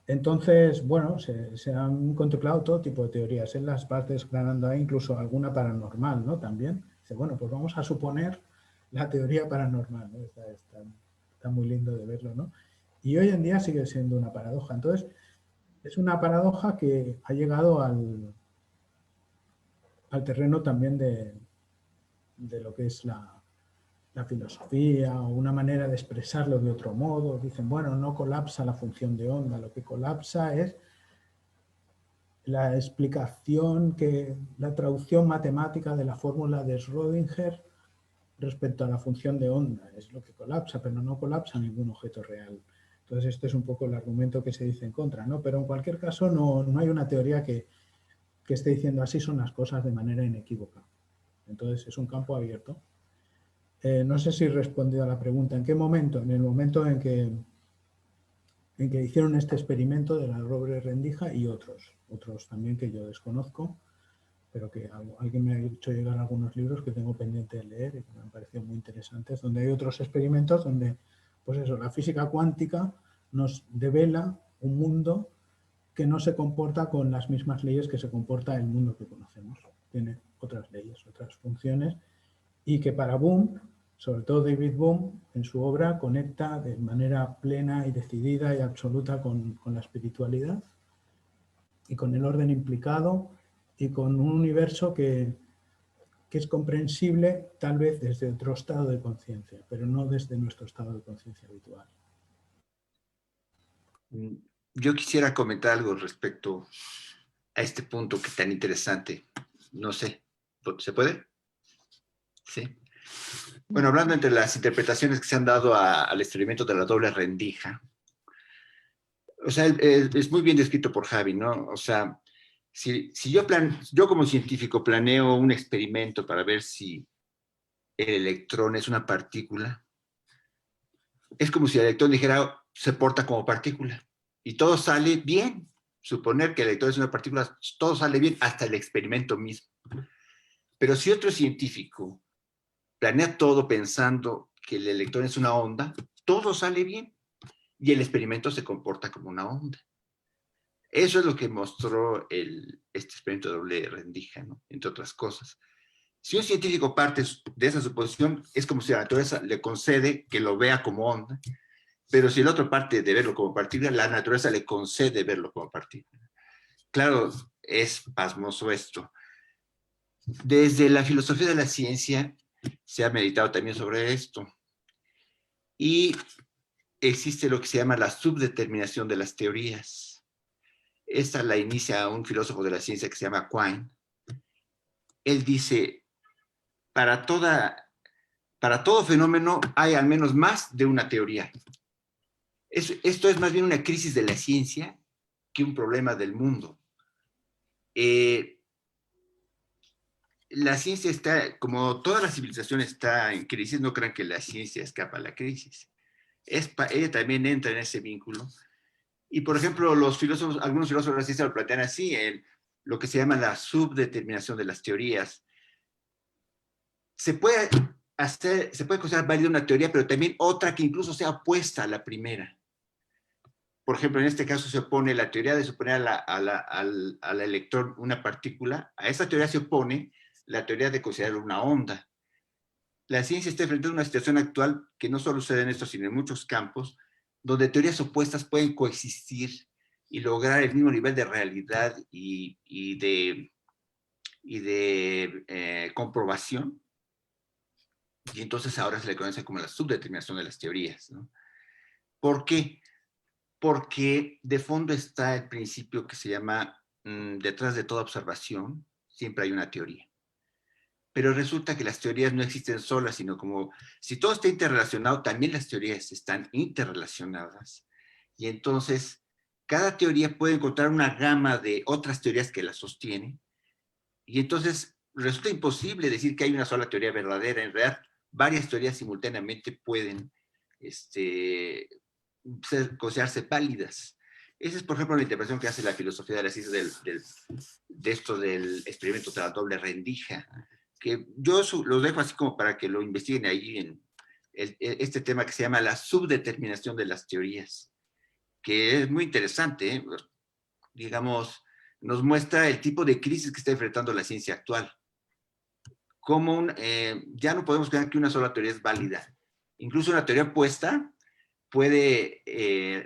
Entonces, bueno, se han contemplado todo tipo de teorías. Él las va desgranando ahí, incluso alguna paranormal, ¿no? También. Dice, bueno, pues vamos a suponer la teoría paranormal, ¿no? Está muy lindo de verlo, ¿no? Y hoy en día sigue siendo una paradoja. Entonces, es una paradoja que ha llegado al terreno también de lo que es la filosofía o una manera de expresarlo de otro modo. Dicen, bueno, no colapsa la función de onda, lo que colapsa es la explicación, la traducción matemática de la fórmula de Schrödinger respecto a la función de onda. Es lo que colapsa, pero no colapsa ningún objeto real. Entonces, este es un poco el argumento que se dice en contra, ¿no? Pero en cualquier caso, no hay una teoría que esté diciendo así son las cosas de manera inequívoca. Entonces, es un campo abierto. No sé si he respondido a la pregunta. ¿En qué momento? En el momento en que hicieron este experimento de la doble rendija y otros también que yo desconozco, pero que alguien me ha hecho llegar algunos libros que tengo pendiente de leer y que me han parecido muy interesantes, donde hay otros experimentos donde, pues eso, la física cuántica nos devela un mundo que no se comporta con las mismas leyes que se comporta el mundo que conocemos. Tiene otras leyes, otras funciones, y que para Bohm, sobre todo David Bohm, en su obra conecta de manera plena y decidida y absoluta con la espiritualidad y con el orden implicado y con un universo que es comprensible tal vez desde otro estado de conciencia, pero no desde nuestro estado de conciencia habitual. Yo quisiera comentar algo respecto este punto que tan interesante. No sé, ¿se puede? Sí. Bueno, hablando entre las interpretaciones que se han dado al experimento de la doble rendija, o sea, es muy bien descrito por Javi, ¿no? O sea, si yo como científico planeo un experimento para ver si el electrón es una partícula, es como si el electrón dijera, se porta como partícula, y todo sale bien. Suponer que el electrón es una partícula, todo sale bien, hasta el experimento mismo. Pero si otro científico planea todo pensando que el electrón es una onda, todo sale bien, y el experimento se comporta como una onda. Eso es lo que mostró este experimento de doble rendija, ¿no? Entre otras cosas. Si un científico parte de esa suposición, es como si la naturaleza le concede que lo vea como onda, pero si el otro parte de verlo como partícula, la naturaleza le concede verlo como partícula. Claro, es pasmoso esto. Desde la filosofía de la ciencia se ha meditado también sobre esto. Y existe lo que se llama la subdeterminación de las teorías. Esta la inicia un filósofo de la ciencia que se llama Quine. Él dice, para todo fenómeno hay al menos más de una teoría. Esto es más bien una crisis de la ciencia que un problema del mundo. La ciencia está, como toda la civilización está en crisis, no crean que la ciencia escapa a la crisis. Ella también entra en ese vínculo. Y, por ejemplo, algunos filósofos de la ciencia lo plantean así, lo que se llama la subdeterminación de las teorías. Se puede considerar válida una teoría, pero también otra que incluso sea opuesta a la primera. Por ejemplo, en este caso se opone la teoría de suponer al electrón una partícula. A esa teoría se opone la teoría de considerarlo una onda. La ciencia está enfrentando una situación actual que no solo sucede en esto, sino en muchos campos, donde teorías opuestas pueden coexistir y lograr el mismo nivel de realidad y de comprobación. Y entonces ahora se le conoce como la subdeterminación de las teorías, ¿no? ¿Por qué? Porque de fondo está el principio que se llama, detrás de toda observación, siempre hay una teoría. Pero resulta que las teorías no existen solas, sino como si todo está interrelacionado, también las teorías están interrelacionadas. Y entonces, cada teoría puede encontrar una gama de otras teorías que la sostienen. Y entonces, resulta imposible decir que hay una sola teoría verdadera. En realidad, varias teorías simultáneamente pueden considerarse válidas. Esa es, por ejemplo, la interpretación que hace la filosofía de la ciencia de esto del experimento de la doble rendija, que yo los dejo así como para que lo investiguen ahí en este tema que se llama la subdeterminación de las teorías, que es muy interesante, ¿eh? Digamos, nos muestra el tipo de crisis que está enfrentando la ciencia actual. Como ya no podemos creer que una sola teoría es válida. Incluso una teoría opuesta puede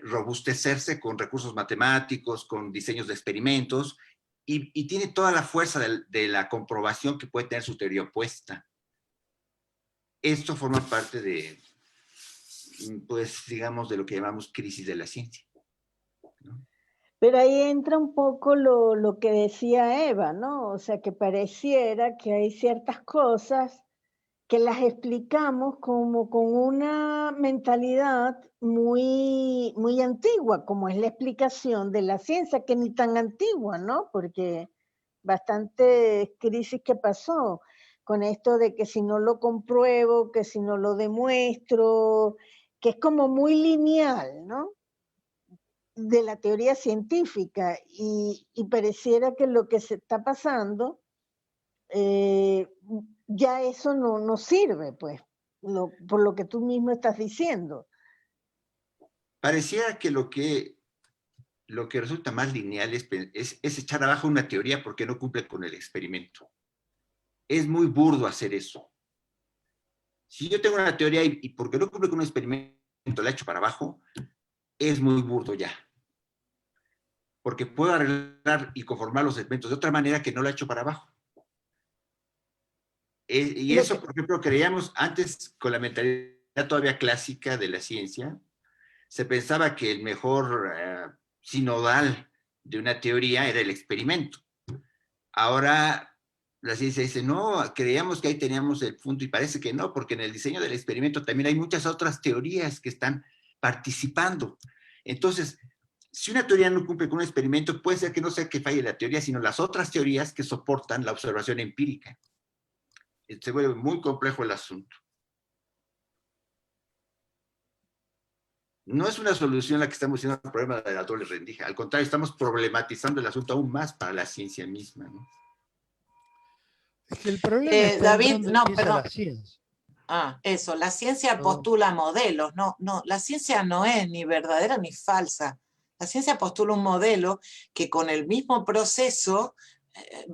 robustecerse con recursos matemáticos, con diseños de experimentos, y tiene toda la fuerza de la comprobación que puede tener su teoría opuesta. Esto forma parte de, pues, digamos, de lo que llamamos crisis de la ciencia, ¿no? Pero ahí entra un poco lo que decía Eva, ¿no? O sea, que pareciera que hay ciertas cosas que las explicamos como con una mentalidad muy, muy antigua, como es la explicación de la ciencia, que ni tan antigua, ¿no? Porque bastante crisis que pasó con esto de que si no lo compruebo, que si no lo demuestro, que es como muy lineal, ¿no? De la teoría científica, y pareciera que lo que se está pasando, ya eso no sirve, pues, por lo que tú mismo estás diciendo. Pareciera que lo que resulta más lineal es echar abajo una teoría porque no cumple con el experimento. Es muy burdo hacer eso. Si yo tengo una teoría y porque no cumple con un experimento la echo para abajo, es muy burdo ya. Porque puedo arreglar y conformar los segmentos de otra manera que no la echo para abajo. Y eso, por ejemplo, creíamos antes con la mentalidad todavía clásica de la ciencia, se pensaba que el mejor sinodal de una teoría era el experimento. Ahora la ciencia dice, no, creíamos que ahí teníamos el punto y parece que no, porque en el diseño del experimento también hay muchas otras teorías que están participando. Entonces, si una teoría no cumple con un experimento, puede ser que no sea que falle la teoría, sino las otras teorías que soportan la observación empírica. Se vuelve muy complejo el asunto. No es una solución la que estamos haciendo al problema de la doble rendija. Al contrario, estamos problematizando el asunto aún más para la ciencia misma, ¿no? Es que el problema está David, en dónde no, empieza perdón. la ciencia. Eso, la ciencia No. postula modelos, no, la ciencia no es ni verdadera ni falsa. La ciencia postula un modelo que con el mismo proceso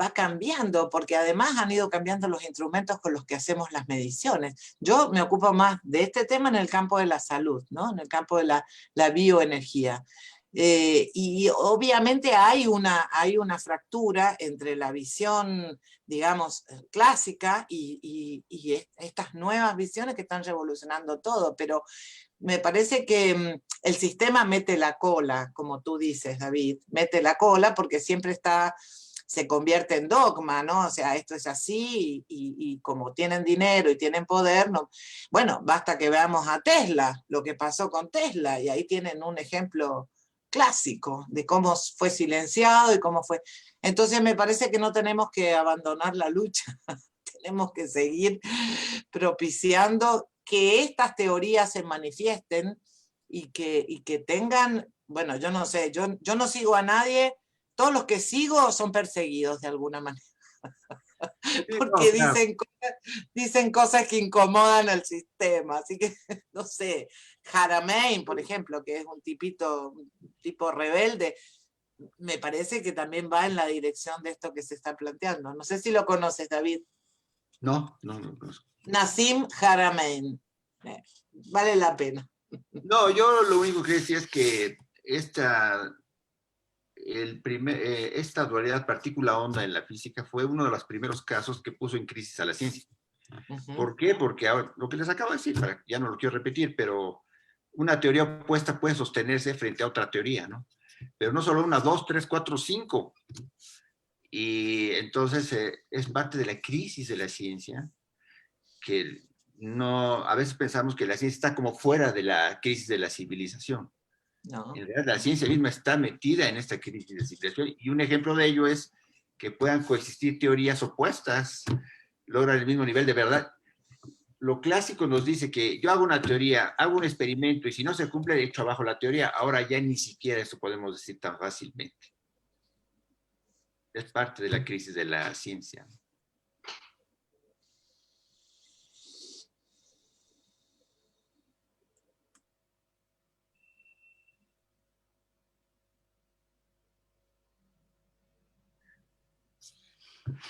va cambiando, porque además han ido cambiando los instrumentos con los que hacemos las mediciones. Yo me ocupo más de este tema en el campo de la salud, ¿no? En el campo de la bioenergía. Y obviamente hay una fractura entre la visión, digamos, clásica y estas nuevas visiones que están revolucionando todo, pero me parece que el sistema mete la cola, como tú dices, David, mete la cola porque siempre se convierte en dogma, ¿no? O sea, esto es así y como tienen dinero y tienen poder, no. Bueno, basta que veamos a Tesla, lo que pasó con Tesla, y ahí tienen un ejemplo clásico de cómo fue silenciado y cómo fue. Entonces me parece que no tenemos que abandonar la lucha, tenemos que seguir propiciando que estas teorías se manifiesten y que tengan, bueno, yo no sé, yo no sigo a nadie, todos los que sigo son perseguidos de alguna manera. Porque dicen cosas que incomodan al sistema, así que, no sé, Haramein, por ejemplo, que es un tipo rebelde, me parece que también va en la dirección de esto que se está planteando. No sé si lo conoces, David. No conozco. Nassim Haramein. Vale la pena. No, yo lo único que decía es que esta dualidad partícula-onda en la física fue uno de los primeros casos que puso en crisis a la ciencia. ¿Por qué? Porque ahora, lo que les acabo de decir, ya no lo quiero repetir, pero una teoría opuesta puede sostenerse frente a otra teoría, ¿no? Pero no solo una, dos, tres, cuatro, cinco. Y entonces es parte de la crisis de la ciencia, que a veces pensamos que la ciencia está como fuera de la crisis de la civilización. No. En realidad, la ciencia misma está metida en esta crisis de civilización, y un ejemplo de ello es que puedan coexistir teorías opuestas, logran el mismo nivel de verdad. Lo clásico nos dice que yo hago una teoría, hago un experimento, y si no se cumple, echo abajo la teoría. Ahora ya ni siquiera eso podemos decir tan fácilmente. Es parte de la crisis de la ciencia.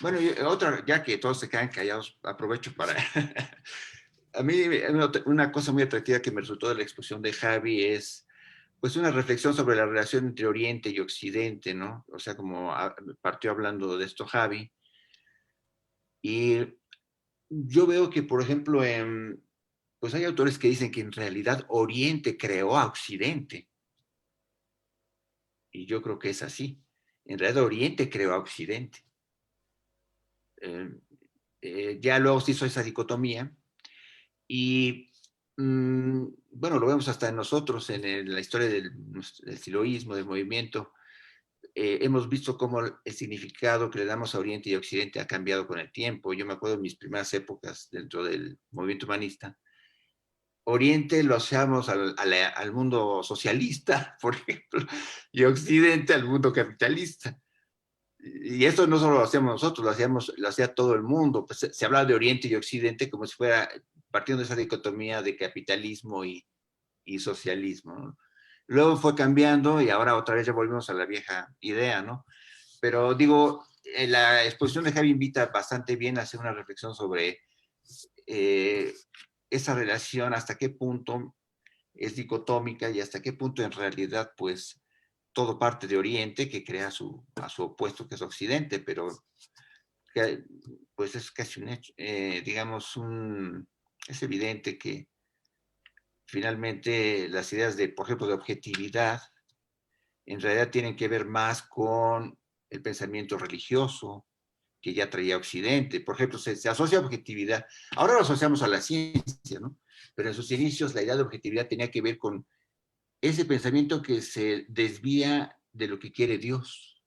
Bueno, otra, ya que todos se quedan callados, aprovecho para... A mí una cosa muy atractiva que me resultó de la exposición de Javi es pues una reflexión sobre la relación entre Oriente y Occidente, ¿no? O sea, como partió hablando de esto Javi. Y yo veo que, por ejemplo, pues hay autores que dicen que en realidad Oriente creó a Occidente. Y yo creo que es así. En realidad Oriente creó a Occidente. Ya luego se hizo esa dicotomía. Y bueno, lo vemos hasta en nosotros, en la historia del siloísmo, del movimiento. Hemos visto cómo el significado que le damos a Oriente y Occidente ha cambiado con el tiempo. Yo me acuerdo de mis primeras épocas dentro del movimiento humanista. Oriente lo hacíamos al mundo socialista, por ejemplo, y Occidente al mundo capitalista. Y eso no solo lo hacíamos nosotros, lo hacía todo el mundo. Pues se hablaba de Oriente y Occidente como si fuera partiendo de esa dicotomía de capitalismo y socialismo, ¿no? Luego fue cambiando y ahora otra vez ya volvemos a la vieja idea, ¿no? Pero digo, la exposición de Javi invita bastante bien a hacer una reflexión sobre esa relación, hasta qué punto es dicotómica y hasta qué punto en realidad, pues, todo parte de Oriente que crea a su opuesto, que es Occidente, pero que, pues es casi un hecho, digamos, es evidente que finalmente las ideas de, por ejemplo, de objetividad en realidad tienen que ver más con el pensamiento religioso que ya traía Occidente. Por ejemplo, se asocia a objetividad. Ahora lo asociamos a la ciencia, ¿no? Pero en sus inicios la idea de objetividad tenía que ver con ese pensamiento que se desvía de lo que quiere Dios.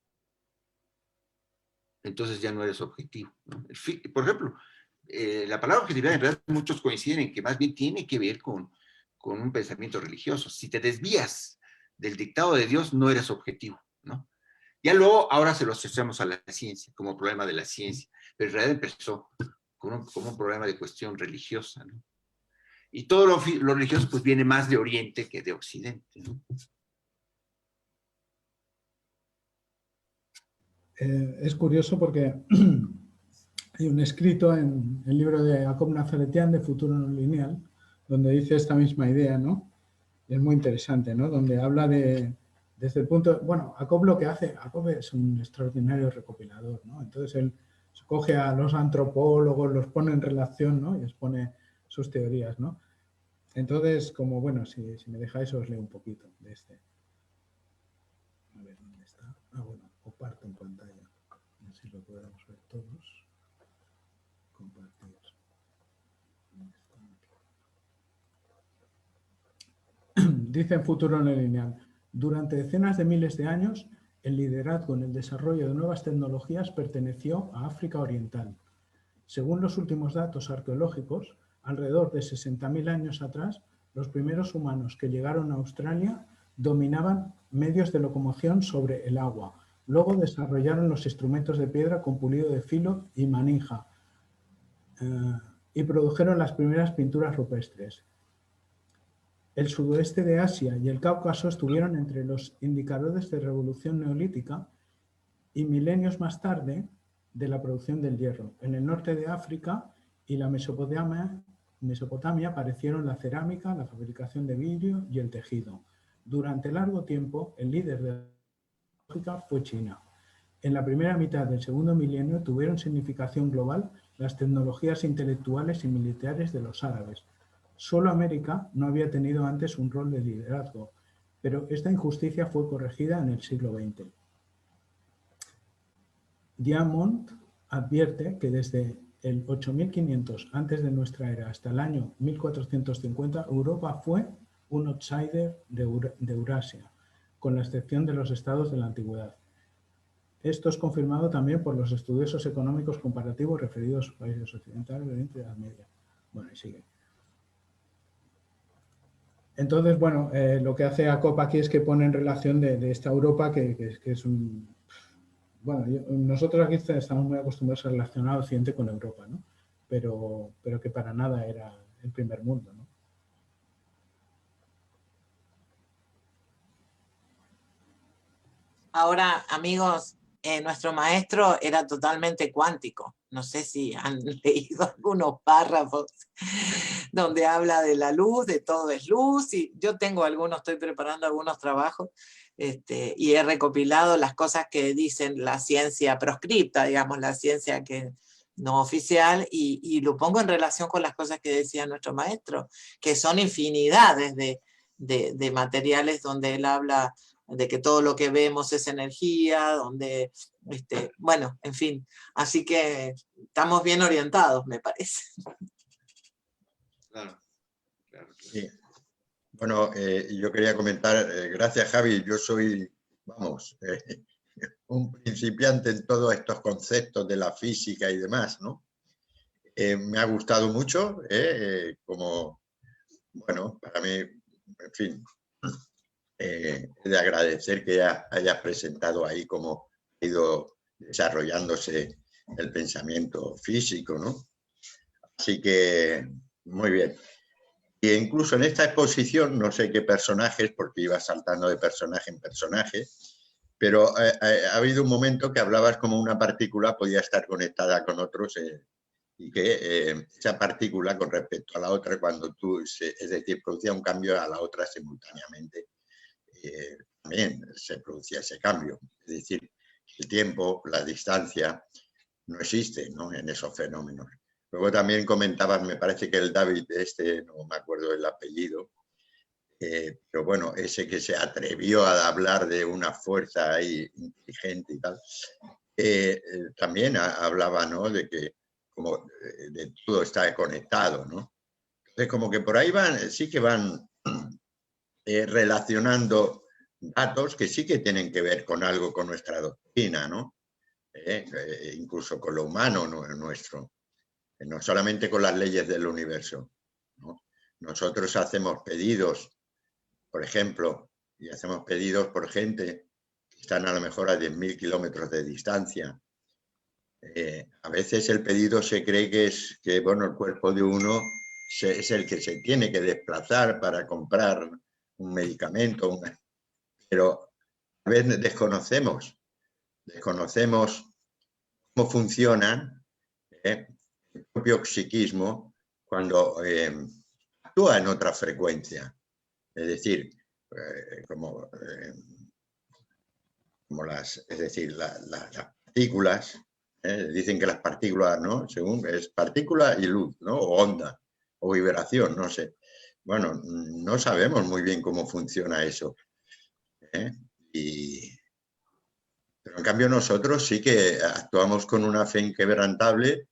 Entonces ya no eres objetivo, ¿no? Por ejemplo, la palabra objetividad, en realidad muchos coinciden en que más bien tiene que ver con un pensamiento religioso. Si te desvías del dictado de Dios, no eres objetivo, ¿no? Ya luego, ahora se lo asociamos a la ciencia, como problema de la ciencia, pero en realidad empezó como un problema de cuestión religiosa, ¿no? Y todo lo religioso pues viene más de Oriente que de Occidente, ¿no? Es curioso porque hay un escrito en el libro de Jacob Nazaretian de Futuro no lineal, donde dice esta misma idea, ¿no? Es muy interesante, ¿no? Donde habla desde el punto... Bueno, Jacob lo que hace... Jacob es un extraordinario recopilador, ¿no? Entonces él coge a los antropólogos, los pone en relación, ¿no? Y expone sus teorías, ¿no? Entonces, como, bueno, si me dejáis os leo un poquito de este. A ver, ¿dónde está? Ah, bueno, comparto en pantalla. A ver si lo podemos ver todos. Compartir. Dice en Futuro no lineal, durante decenas de miles de años, el liderazgo en el desarrollo de nuevas tecnologías perteneció a África Oriental. Según los últimos datos arqueológicos, alrededor de 60.000 años atrás, los primeros humanos que llegaron a Australia dominaban medios de locomoción sobre el agua. Luego desarrollaron los instrumentos de piedra con pulido de filo y manija y produjeron las primeras pinturas rupestres. El sudoeste de Asia y el Cáucaso estuvieron entre los indicadores de revolución neolítica y milenios más tarde de la producción del hierro. En el norte de África y la Mesopotamia aparecieron la cerámica, la fabricación de vidrio y el tejido. Durante largo tiempo, el líder de la tecnología fue China. En la primera mitad del segundo milenio tuvieron significación global las tecnologías intelectuales y militares de los árabes. Solo América no había tenido antes un rol de liderazgo, pero esta injusticia fue corregida en el siglo XX. Diamond advierte que desde el 8500 antes de nuestra era hasta el año 1450, Europa fue un outsider de Eurasia, con la excepción de los estados de la antigüedad. Esto es confirmado también por los estudiosos económicos comparativos referidos a los países occidentales de Oriente y Edad Media. Bueno, y sigue. Entonces, bueno, lo que hace Jacob aquí es que pone en relación de esta Europa que es un... Bueno, nosotros aquí estamos muy acostumbrados a relacionar al Occidente con Europa, ¿no? Pero que para nada era el primer mundo, ¿no? Ahora, amigos, nuestro maestro era totalmente cuántico. No sé si han leído algunos párrafos donde habla de la luz, de todo es luz, y yo tengo algunos, estoy preparando algunos trabajos, y he recopilado las cosas que dicen la ciencia proscripta, digamos, la ciencia que no oficial, y lo pongo en relación con las cosas que decía nuestro maestro, que son infinidades de materiales donde él habla de que todo lo que vemos es energía, donde, bueno, en fin, así que estamos bien orientados, me parece. Claro, claro. Sí. Bueno, yo quería comentar, gracias Javi, yo soy, vamos, un principiante en todos estos conceptos de la física y demás, ¿no? Me ha gustado mucho, como, bueno, para mí, en fin, de agradecer que hayas presentado ahí cómo ha ido desarrollándose el pensamiento físico, ¿no? Así que, muy bien. E incluso en esta exposición, no sé qué personajes, porque iba saltando de personaje en personaje, pero ha habido un momento que hablabas como una partícula podía estar conectada con otros y que esa partícula con respecto a la otra, cuando tú, es decir, producía un cambio a la otra simultáneamente, también se producía ese cambio. Es decir, el tiempo, la distancia, no existe, ¿no?, en esos fenómenos. Luego también comentaban, me parece que el David, no me acuerdo el apellido, pero bueno, ese que se atrevió a hablar de una fuerza ahí inteligente y tal, también hablaba, ¿no?, de que como de todo está conectado, ¿no? Entonces, como que por ahí van, sí que van relacionando datos que sí que tienen que ver con algo, con nuestra doctrina, ¿no? Incluso con lo humano nuestro, no solamente con las leyes del universo, ¿no? Nosotros hacemos pedidos, por ejemplo, y hacemos pedidos por gente que están a lo mejor a 10.000 kilómetros de distancia. A veces el pedido se cree que es que, bueno, el cuerpo de uno es el que se tiene que desplazar para comprar un medicamento, pero a veces desconocemos cómo funciona el propio psiquismo cuando actúa en otra frecuencia. Es decir, como las partículas, dicen que las partículas, ¿no?, según es partícula y luz, ¿no?, o onda, o vibración, no sé. Bueno, no sabemos muy bien cómo funciona eso. Pero en cambio nosotros sí que actuamos con una fe inquebrantable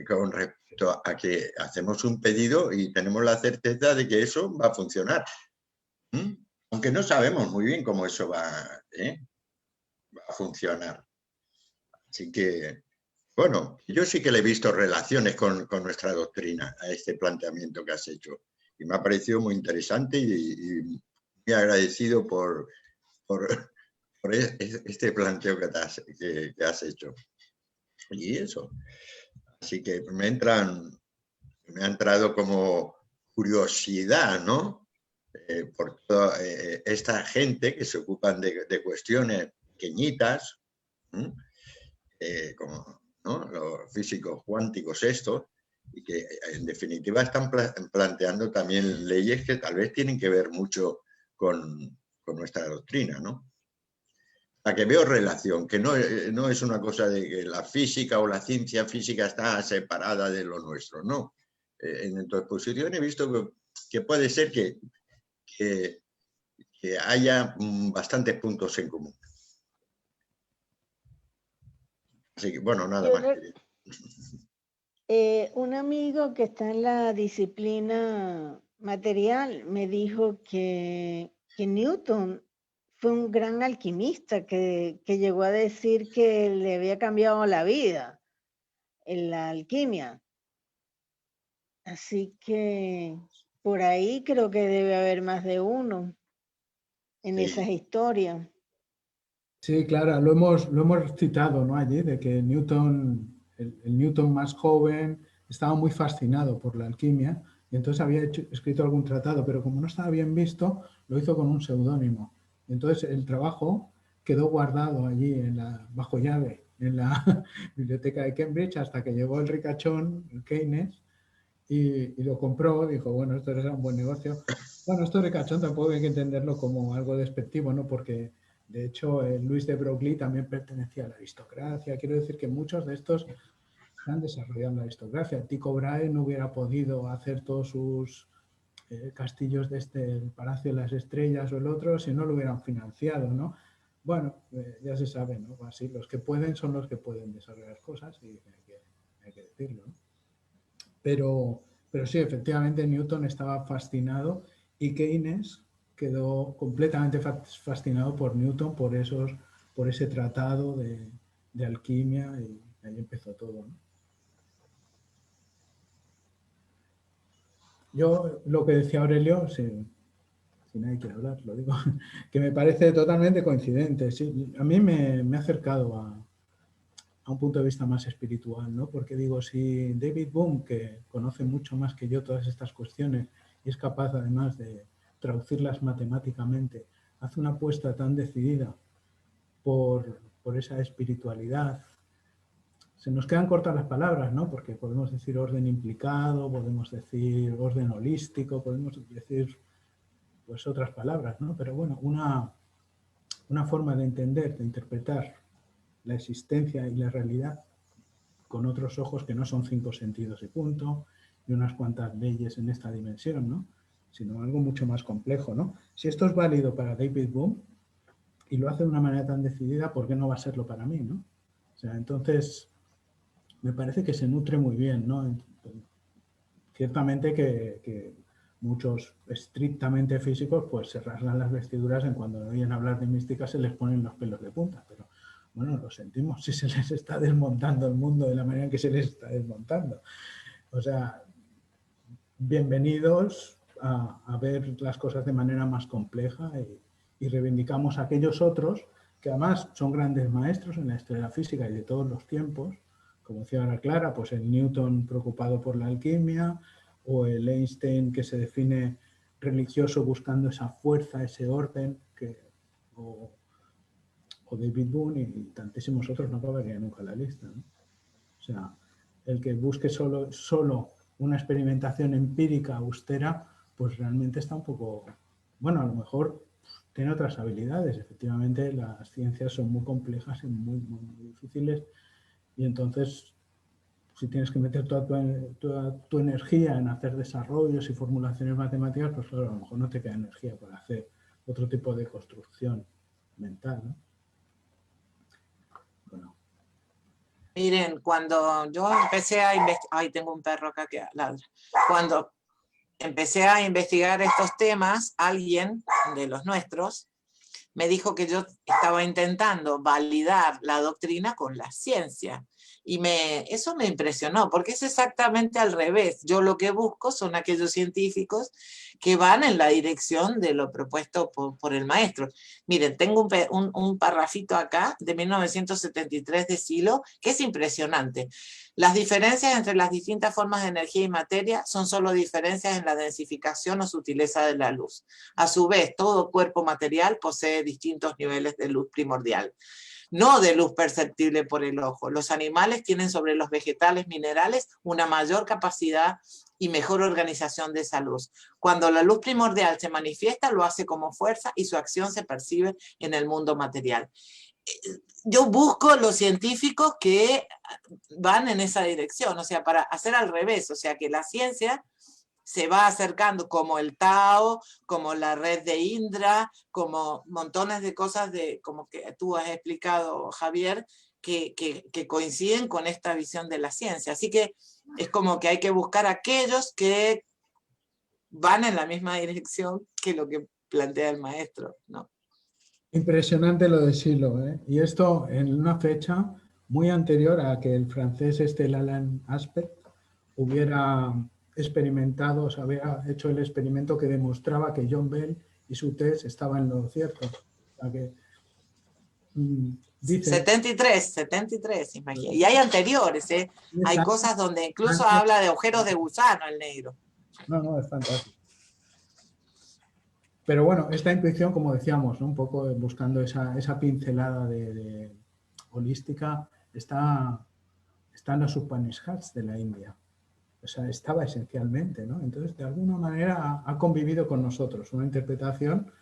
con respecto a que hacemos un pedido y tenemos la certeza de que eso va a funcionar. Aunque no sabemos muy bien cómo eso va a funcionar. Así que, bueno, yo sí que le he visto relaciones con nuestra doctrina a este planteamiento que has hecho. Y me ha parecido muy interesante y muy agradecido por este planteo que has hecho. Y eso. Así que me ha entrado como curiosidad, ¿no? Por toda esta gente que se ocupan de cuestiones pequeñitas, como, ¿no?, los físicos cuánticos estos, y que en definitiva están planteando también leyes que tal vez tienen que ver mucho con nuestra doctrina, ¿no? A que veo relación, que no es una cosa de que la física o la ciencia física está separada de lo nuestro, no. En tu exposición he visto que puede ser que haya bastantes puntos en común. Así que, bueno, nada más. Un amigo que está en la disciplina material me dijo que Newton fue un gran alquimista que llegó a decir que le había cambiado la vida en la alquimia. Así que por ahí creo que debe haber más de uno en esas historias. Sí, claro, lo hemos citado, ¿no?, allí, de que Newton, el Newton más joven, estaba muy fascinado por la alquimia y entonces había escrito algún tratado, pero como no estaba bien visto, lo hizo con un seudónimo. Entonces el trabajo quedó guardado allí bajo llave en la biblioteca de Cambridge hasta que llegó el ricachón, el Keynes, y lo compró. Dijo, bueno, esto era un buen negocio. Bueno, esto ricachón tampoco hay que entenderlo como algo despectivo, ¿no?, porque de hecho Luis de Broglie también pertenecía a la aristocracia. Quiero decir que muchos de estos han desarrollado la aristocracia. Tycho Brahe no hubiera podido hacer todos sus castillos el Palacio de las Estrellas o el otro si no lo hubieran financiado, ¿no? Bueno, ya se sabe, ¿no? Así, los que pueden son los que pueden desarrollar cosas y hay que decirlo, ¿no? Pero sí, efectivamente Newton estaba fascinado y Keynes quedó completamente fascinado por Newton, por ese tratado de alquimia, y ahí empezó todo, ¿no? Yo, lo que decía Aurelio, si nadie quiere hablar, lo digo, que me parece totalmente coincidente. Sí, a mí me ha acercado a un punto de vista más espiritual, ¿no? Porque digo, si David Bohm, que conoce mucho más que yo todas estas cuestiones y es capaz además de traducirlas matemáticamente, hace una apuesta tan decidida por esa espiritualidad, se nos quedan cortas las palabras, ¿no? Porque podemos decir orden implicado, podemos decir orden holístico, podemos decir pues otras palabras, ¿no? Pero bueno, una forma de entender, de interpretar la existencia y la realidad con otros ojos que no son 5 sentidos y punto, y unas cuantas leyes en esta dimensión, ¿no? sino algo mucho más complejo, ¿no? Si esto es válido para David Bohm y lo hace de una manera tan decidida, ¿por qué no va a serlo para mí, ¿no? O sea, entonces, me parece que se nutre muy bien, ¿no? Ciertamente que muchos estrictamente físicos pues se rasgan las vestiduras en cuando oyen hablar de mística se les ponen los pelos de punta, pero bueno, lo sentimos si se les está desmontando el mundo de la manera en que se les está desmontando. O sea, bienvenidos a ver las cosas de manera más compleja y reivindicamos a aquellos otros que además son grandes maestros en la historia de la física y de todos los tiempos, como decía ahora Clara, pues el Newton preocupado por la alquimia, o el Einstein que se define religioso buscando esa fuerza, ese orden, o David Bohm y tantísimos otros, no acabaría nunca la lista, ¿no? O sea, el que busque solo una experimentación empírica austera, pues realmente está un poco, bueno, a lo mejor tiene otras habilidades. Efectivamente, las ciencias son muy complejas y muy difíciles, y entonces si tienes que meter toda tu energía en hacer desarrollos y formulaciones matemáticas, pues claro, a lo mejor no te queda energía para hacer otro tipo de construcción mental, ¿no? Bueno. Miren, cuando yo empecé a investigar, ay, tengo un perro acá que ladra. Cuando empecé a investigar estos temas, alguien de los nuestros me dijo que yo estaba intentando validar la doctrina con la ciencia. Y eso me impresionó, porque es exactamente al revés. Yo lo que busco son aquellos científicos que van en la dirección de lo propuesto por el maestro. Miren, tengo un parrafito acá de 1973 de Silo, que es impresionante. Las diferencias entre las distintas formas de energía y materia son solo diferencias en la densificación o sutileza de la luz. A su vez, todo cuerpo material posee distintos niveles de luz primordial, no de luz perceptible por el ojo. Los animales tienen sobre los vegetales minerales una mayor capacidad y mejor organización de esa luz. Cuando la luz primordial se manifiesta, lo hace como fuerza y su acción se percibe en el mundo material. Yo busco los científicos que van en esa dirección, o sea, para hacer al revés, o sea, que la ciencia se va acercando como el Tao, como la red de Indra, como montones de cosas como que tú has explicado, Javier, que coinciden con esta visión de la ciencia. Así que es como que hay que buscar aquellos que van en la misma dirección que lo que plantea el maestro, ¿no? Impresionante lo de Silo, ¿eh? Y esto en una fecha muy anterior a que el francés Alain Aspect hubiera experimentado, o sea, había hecho el experimento que demostraba que John Bell y su test estaban en lo cierto. O sea que, dice, 73, imagínate. Y hay anteriores, ¿eh? Hay cosas donde incluso habla de agujeros de gusano el negro. No, es fantástico. Pero bueno, esta intuición, como decíamos, ¿no? Un poco buscando esa pincelada de holística, está en los Upanishads de la India. O sea, estaba esencialmente, ¿no? Entonces, de alguna manera ha convivido con nosotros, una interpretación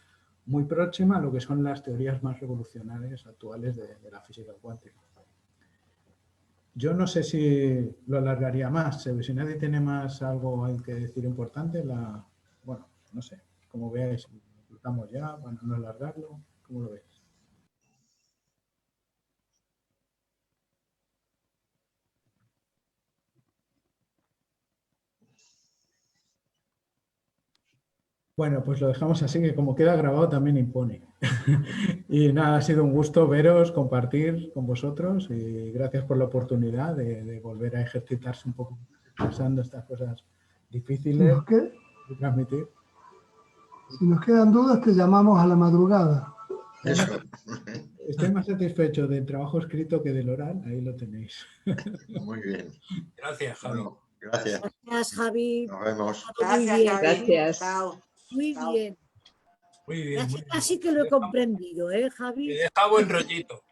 muy próxima a lo que son las teorías más revolucionarias actuales de la física cuántica. Yo no sé si lo alargaría más, si nadie tiene más algo que decir importante, bueno, no sé, como veáis, estamos ya, bueno, no alargarlo, ¿cómo lo veis? Bueno, pues lo dejamos así, que como queda grabado también impone. Y nada, ha sido un gusto veros, compartir con vosotros y gracias por la oportunidad de volver a ejercitarse un poco pensando estas cosas difíciles de transmitir. Si nos quedan dudas, te llamamos a la madrugada. Eso. Estoy más satisfecho del trabajo escrito que del oral, ahí lo tenéis. Muy bien. Gracias, Javi. Bueno, gracias. Gracias, Javi. Nos vemos. Gracias, bien. Javi. Gracias. Chao. Muy Chao. bien. Muy bien. Muy bien. Así que lo he comprendido, ¿eh, Javi? Me deja buen rollito.